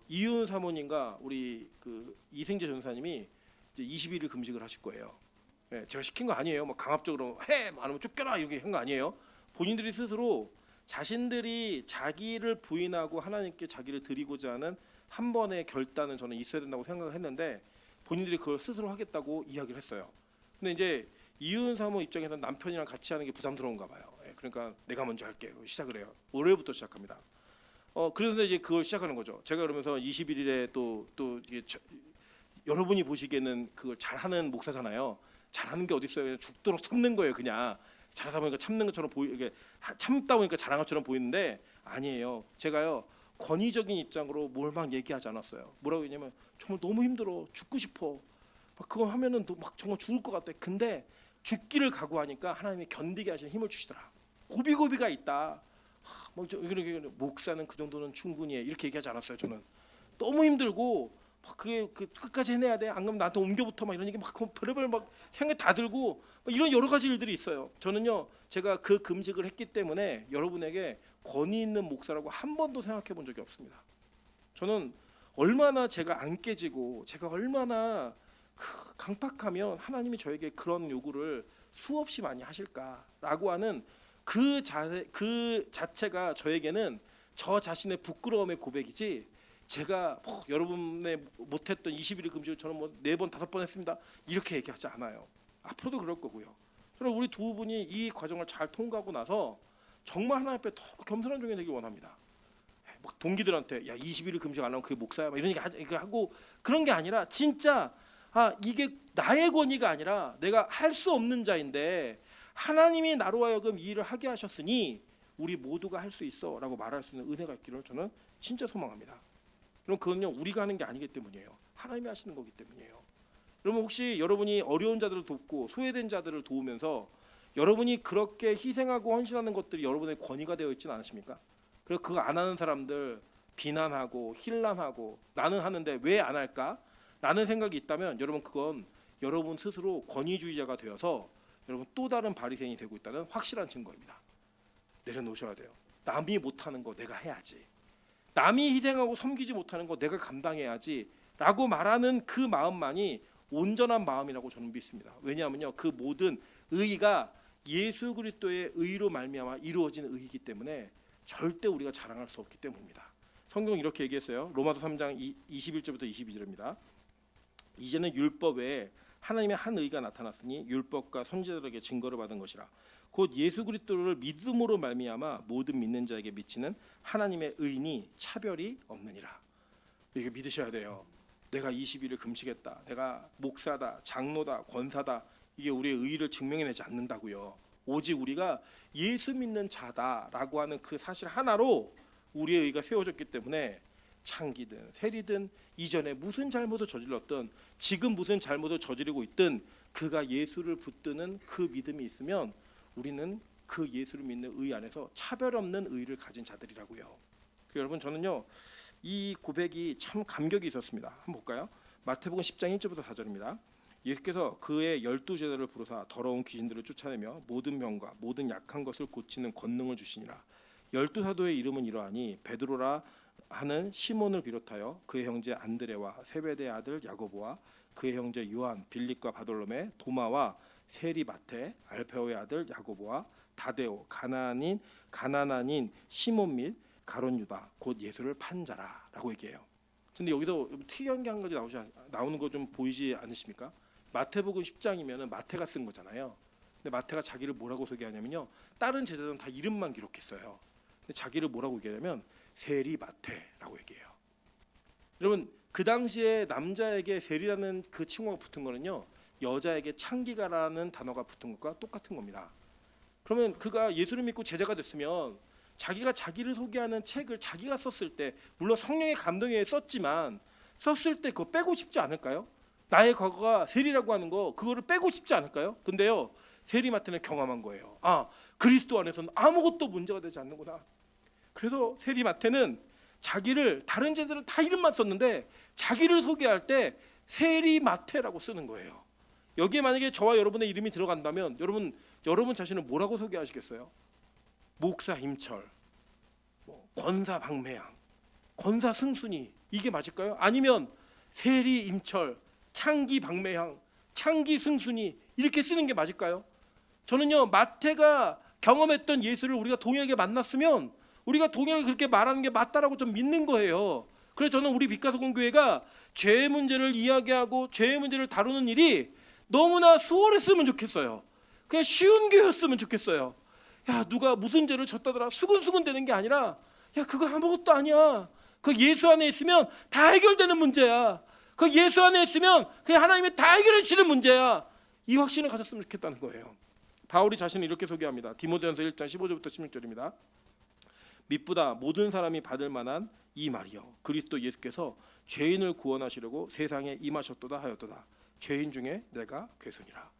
이윤 사모님과 우리 그 이승재 전사님이 이제 21일 금식을 하실 거예요. 네, 제가 시킨 거 아니에요. 뭐 강압적으로 해, 안 하면 쫓겨나 이렇게 한 거 아니에요. 본인들이 스스로 자신들이 자기를 부인하고 하나님께 자기를 드리고자 하는 한 번의 결단은 저는 있어야 된다고 생각을 했는데 본인들이 그걸 스스로 하겠다고 이야기를 했어요. 근데 이제 이윤 사모 입장에서는 남편이랑 같이 하는 게 부담스러운가 봐요. 그러니까 내가 먼저 할게 시작을 해요. 월요일부터 시작합니다. 그래서 이제 그걸 시작하는 거죠. 제가 그러면서 21일에 또 이게 여러분이 보시기에는 그걸 잘하는 목사잖아요. 잘하는 게 어디 있어요? 그냥 죽도록 참는 거예요. 그냥 잘하다 보니까 참는 것처럼 이게 참다 보니까 잘한 것처럼 보이는데 아니에요. 제가요, 권위적인 입장으로 뭘 막 얘기하지 않았어요. 뭐라고 했냐면, 정말 너무 힘들어, 죽고 싶어, 막 그거 하면은 막 정말 죽을 것 같아. 근데 죽기를 각오하니까 하나님이 견디게 하시는 힘을 주시더라. 고비고비가 있다. 뭐 이렇게 목사는 그 정도는 충분히 해, 이렇게 얘기하지 않았어요. 저는 너무 힘들고 막 그게 끝까지 해내야 돼. 안 그러면 나한테 옮겨붙어 막 이런 얘기 막 별의별 막 생각 다 들고 막 이런 여러 가지 일들이 있어요. 저는요, 제가 그 금식을 했기 때문에 여러분에게 권위 있는 목사라고 한 번도 생각해 본 적이 없습니다. 저는 얼마나 제가 안 깨지고 제가 얼마나 강팍하면 하나님이 저에게 그런 요구를 수없이 많이 하실까라고 하는 그 자체가 저에게는 저 자신의 부끄러움의 고백이지, 제가 여러분의 못했던 21일 금식을 저는 뭐 4번 5번 했습니다 이렇게 얘기하지 않아요. 앞으로도 그럴 거고요. 저는 우리 두 분이 이 과정을 잘 통과하고 나서 정말 하나님 앞에 더 겸손한 종이 되길 원합니다. 막 동기들한테 야 21일 금식 안 하면 그게 목사야 막 이런 얘기 하고 그런 게 아니라, 진짜 이게 나의 권위가 아니라 내가 할 수 없는 자인데 하나님이 나로 하여금 이 일을 하게 하셨으니 우리 모두가 할 수 있어 라고 말할 수 있는 은혜가 있기를 저는 진짜 소망합니다. 그럼 그건요, 우리가 하는 게 아니기 때문이에요. 하나님이 하시는 거기 때문이에요. 여러분, 혹시 여러분이 어려운 자들을 돕고 소외된 자들을 도우면서 여러분이 그렇게 희생하고 헌신하는 것들이 여러분의 권위가 되어 있지는 않으십니까? 그래서 그거 안 하는 사람들 비난하고 힐난하고 나는 하는데 왜 안 할까? 라는 생각이 있다면 여러분, 그건 여러분 스스로 권위주의자가 되어서 여러분 또 다른 바리새인이 되고 있다는 확실한 증거입니다. 내려놓으셔야 돼요. 남이 못하는 거 내가 해야지, 남이 희생하고 섬기지 못하는 거 내가 감당해야지 라고 말하는 그 마음만이 온전한 마음이라고 저는 믿습니다. 왜냐하면요, 그 모든 의의가 예수 그리스도의 의로 말미암아 이루어진 의이기 때문에 절대 우리가 자랑할 수 없기 때문입니다. 성경은 이렇게 얘기했어요. 로마서 3장 21절부터 22절입니다. 이제는 율법 외에 하나님의 한 의가 나타났으니 율법과 선지자들에게 증거를 받은 것이라. 곧 예수 그리스도를 믿음으로 말미암아 모든 믿는 자에게 미치는 하나님의 의니 차별이 없느니라. 이게 믿으셔야 돼요. 내가 20일을 금식했다, 내가 목사다, 장로다, 권사다, 이게 우리의 의의를 증명해내지 않는다고요. 오직 우리가 예수 믿는 자다라고 하는 그 사실 하나로 우리의 의의가 세워졌기 때문에 창기든 세리든 이전에 무슨 잘못을 저질렀든 지금 무슨 잘못을 저지르고 있든 그가 예수를 붙드는 그 믿음이 있으면 우리는 그 예수를 믿는 의 안에서 차별 없는 의를 가진 자들이라고요. 여러분, 저는요 이 고백이 참 감격이 있었습니다. 한번 볼까요? 마태복음 10장 1절부터 4절입니다. 예수께서 그의 12제자를 부르사 더러운 귀신들을 쫓아내며 모든 병과 모든 약한 것을 고치는 권능을 주시니라. 12사도의 이름은 이러하니 베드로라 하는 시몬을 비롯하여 그의 형제 안드레와 세베대의 아들 야고보와 그의 형제 요한, 빌립과 바돌로메, 도마와 세리 마테, 알페오의 아들 야고보와 다데오, 가나난인 시몬 및 가룟 유다 곧 예수를 판 자라라고 얘기해요. 근데 여기서 특이한 게 한 가지 나오는 거 좀 보이지 않으십니까? 마태복음 10장이면은 마태가 쓴 거잖아요. 근데 마태가 자기를 뭐라고 소개하냐면요, 다른 제자들은 다 이름만 기록했어요. 근데 자기를 뭐라고 얘기하냐면 세리 마태라고 얘기해요. 여러분, 그 당시에 남자에게 세리라는 그 칭호가 붙은 거는요, 여자에게 창기가라는 단어가 붙은 것과 똑같은 겁니다. 그러면 그가 예수를 믿고 제자가 됐으면 자기가 자기를 소개하는 책을 자기가 썼을 때, 물론 성령의 감동에 의해 썼지만 썼을 때 그거 빼고 싶지 않을까요? 나의 과거가 세리라고 하는 거, 그거를 빼고 싶지 않을까요? 근데요, 세리마태는 경험한 거예요. 아, 그리스도 안에서는 아무것도 문제가 되지 않는구나. 그래서 세리마태는 자기를, 다른 제자들은 다 이름만 썼는데 자기를 소개할 때 세리마태라고 쓰는 거예요. 여기에 만약에 저와 여러분의 이름이 들어간다면 여러분 자신을 뭐라고 소개하시겠어요? 목사 임철, 권사 박매양, 권사 승순이, 이게 맞을까요? 아니면 세리 임철, 창기 박매양, 창기 승순이, 이렇게 쓰는 게 맞을까요? 저는요, 마태가 경험했던 예수를 우리가 동일하게 만났으면 우리가 동일하게 그렇게 말하는 게 맞다라고 좀 믿는 거예요. 그래서 저는 우리 빛가서공교회가 죄의 문제를 이야기하고 죄의 문제를 다루는 일이 너무나 수월했으면 좋겠어요. 그냥 쉬운 교회였으면 좋겠어요. 야, 누가 무슨 죄를 졌다더라 수근수근 되는 게 아니라, 야, 그거 아무것도 아니야. 그 예수 안에 있으면 다 해결되는 문제야. 그 예수 안에 있으면 그냥 하나님이 다 해결해 주시는 문제야. 이 확신을 가졌으면 좋겠다는 거예요. 바울이 자신을 이렇게 소개합니다. 디모데전서 1장 15절부터 16절입니다. 믿보다 모든 사람이 받을 만한 이 말이요, 그리스도 예수께서 죄인을 구원하시려고 세상에 임하셨도다 하였도다. 죄인 중에 내가 괴손이라.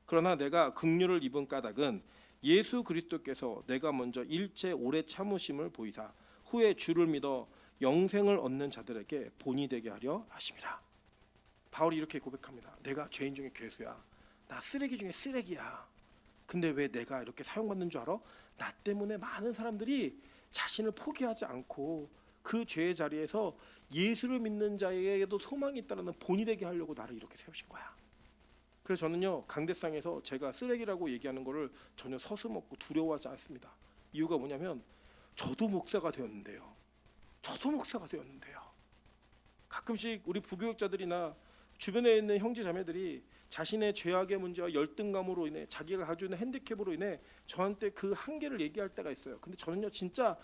그러나 내가 긍휼을 입은 까닭은 예수 그리스도께서 내가 먼저 일체 오래 참으심을 보이사 후에 주를 믿어 영생을 얻는 자들에게 본이 되게 하려 하심이라. 바울이 이렇게 고백합니다. 내가 죄인 중에 괴수야. 나 쓰레기 중에 쓰레기야. 근데 왜 내가 이렇게 사용받는 줄 알아? 나 때문에 많은 사람들이 자신을 포기하지 않고 그 죄의 자리에서 예수를 믿는 자에게도 소망이 있다는 본이 되게 하려고 나를 이렇게 세우신 거야. 그래서 저는요, 강대상에서 제가 쓰레기라고 얘기하는 거를 전혀 서슴없고 두려워하지 않습니다. 이유가 뭐냐면 저도 목사가 되었는데요. 가끔씩 우리 부교육자들이나 주변에 있는 형제 자매들이 자신의 죄악의 문제와 열등감으로 인해, 자기가 가지고 있는 핸디캡으로 인해 저한테 그 한계를 얘기할 때가 있어요. 근데 저는요, 진짜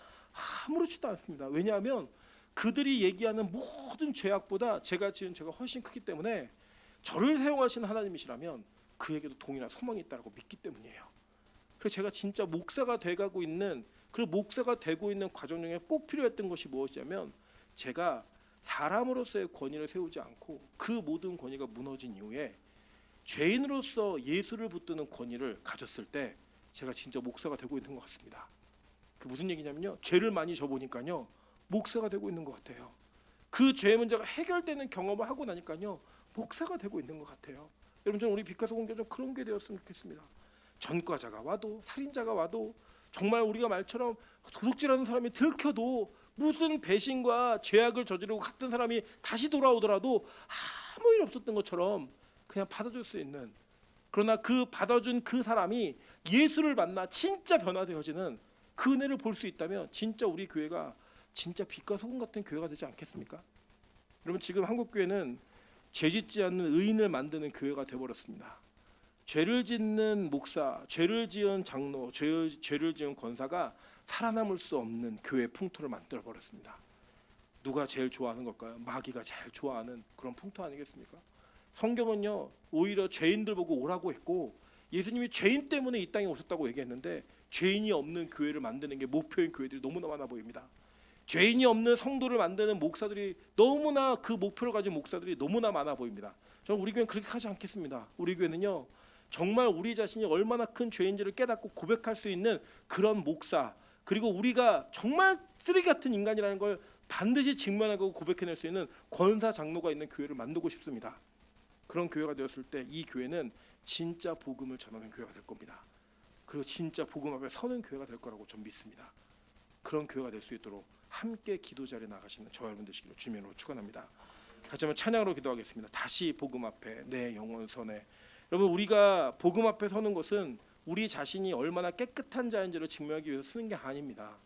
아무렇지도 않습니다. 왜냐하면 그들이 얘기하는 모든 죄악보다 제가 지은 죄가 훨씬 크기 때문에 저를 사용하시는 하나님이시라면 그에게도 동일한 소망이 있다고 믿기 때문이에요. 그래서 제가 진짜 목사가 돼가고 있는, 그리고 목사가 되고 있는 과정 중에 꼭 필요했던 것이 무엇이냐면, 제가 사람으로서의 권위를 세우지 않고 그 모든 권위가 무너진 이후에 죄인으로서 예수를 붙드는 권위를 가졌을 때 제가 진짜 목사가 되고 있는 것 같습니다. 그 무슨 얘기냐면요, 죄를 많이 져보니까요, 목사가 되고 있는 것 같아요. 그 죄의 문제가 해결되는 경험을 하고 나니까요, 목사가 되고 있는 것 같아요. 여러분, 저는 우리 빛가서 공교회 좀 그런 게 되었으면 좋겠습니다. 전과자가 와도, 살인자가 와도, 정말 우리가 말처럼 도둑질하는 사람이 들켜도, 무슨 배신과 죄악을 저지르고 갔던 사람이 다시 돌아오더라도 아무 일 없었던 것처럼 그냥 받아줄 수 있는, 그러나 그 받아준 그 사람이 예수를 만나 진짜 변화되어지는 그 은혜를 볼 수 있다면 진짜 우리 교회가 진짜 빛과 소금 같은 교회가 되지 않겠습니까? 여러분, 지금 한국교회는 죄짓지 않는 의인을 만드는 교회가 되어버렸습니다. 죄를 짓는 목사, 죄를 지은 장로, 죄를 지은 권사가 살아남을 수 없는 교회 풍토를 만들어버렸습니다. 누가 제일 좋아하는 걸까요? 마귀가 제일 좋아하는 그런 풍토 아니겠습니까? 성경은요 오히려 죄인들 보고 오라고 했고 예수님이 죄인 때문에 이 땅에 오셨다고 얘기했는데 죄인이 없는 교회를 만드는 게 목표인 교회들이 너무나 많아 보입니다. 죄인이 없는 성도를 만드는 목사들이 너무나 그 목표를 가진 목사들이 너무나 많아 보입니다. 저는 우리 교회는 그렇게 하지 않겠습니다. 우리 교회는요 정말 우리 자신이 얼마나 큰 죄인지를 깨닫고 고백할 수 있는 그런 목사, 그리고 우리가 정말 쓰레기 같은 인간이라는 걸 반드시 직면하고 고백해낼 수 있는 권사 장로가 있는 교회를 만들고 싶습니다. 그런 교회가 되었을 때 이 교회는 진짜 복음을 전하는 교회가 될 겁니다. 그리고 진짜 복음 앞에 서는 교회가 될 거라고 전 믿습니다. 그런 교회가 될 수 있도록 함께 기도 자리에 나가시는 저 여러분 되시기를 주님으로 축원합니다. 같이 한번 찬양으로 기도하겠습니다. 다시 복음 앞에 내 영혼 선에. 여러분 우리가 복음 앞에 서는 것은 우리 자신이 얼마나 깨끗한 자인지를 증명하기 위해서 쓰는 게 아닙니다.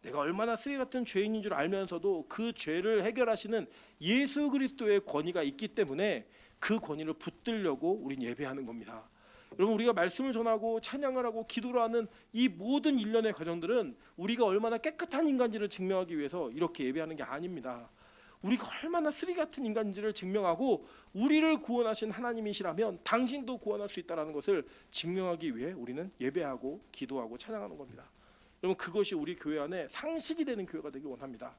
내가 얼마나 쓰레기 같은 죄인인 줄 알면서도 그 죄를 해결하시는 예수 그리스도의 권위가 있기 때문에 그 권위를 붙들려고 우린 예배하는 겁니다. 여러분 우리가 말씀을 전하고 찬양을 하고 기도를 하는 이 모든 일련의 과정들은 우리가 얼마나 깨끗한 인간인지를 증명하기 위해서 이렇게 예배하는 게 아닙니다. 우리가 얼마나 쓰레기 같은 인간인지를 증명하고 우리를 구원하신 하나님이시라면 당신도 구원할 수 있다는 것을 증명하기 위해 우리는 예배하고 기도하고 찬양하는 겁니다. 여러분 그것이 우리 교회 안에 상식이 되는 교회가 되길 원합니다.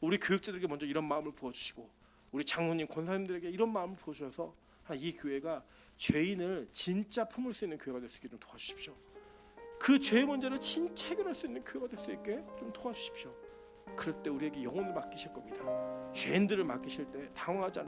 우리 교육자들에게 먼저 이런 마음을 부어주시고 우리 장로님 권사님들에게 이런 마음을 부어주셔서 이 교회가 죄인을 진짜 품을 수 있는 교회가 될 수 있게 좀 도와주십시오. 그 죄의 문제를 진짜 해결할 수 있는 교회가 될 수 있게 좀 도와주십시오. 그럴 때 우리에게 영혼을 맡기실 겁니다. 죄인들을 맡기실 때 당황하지 않는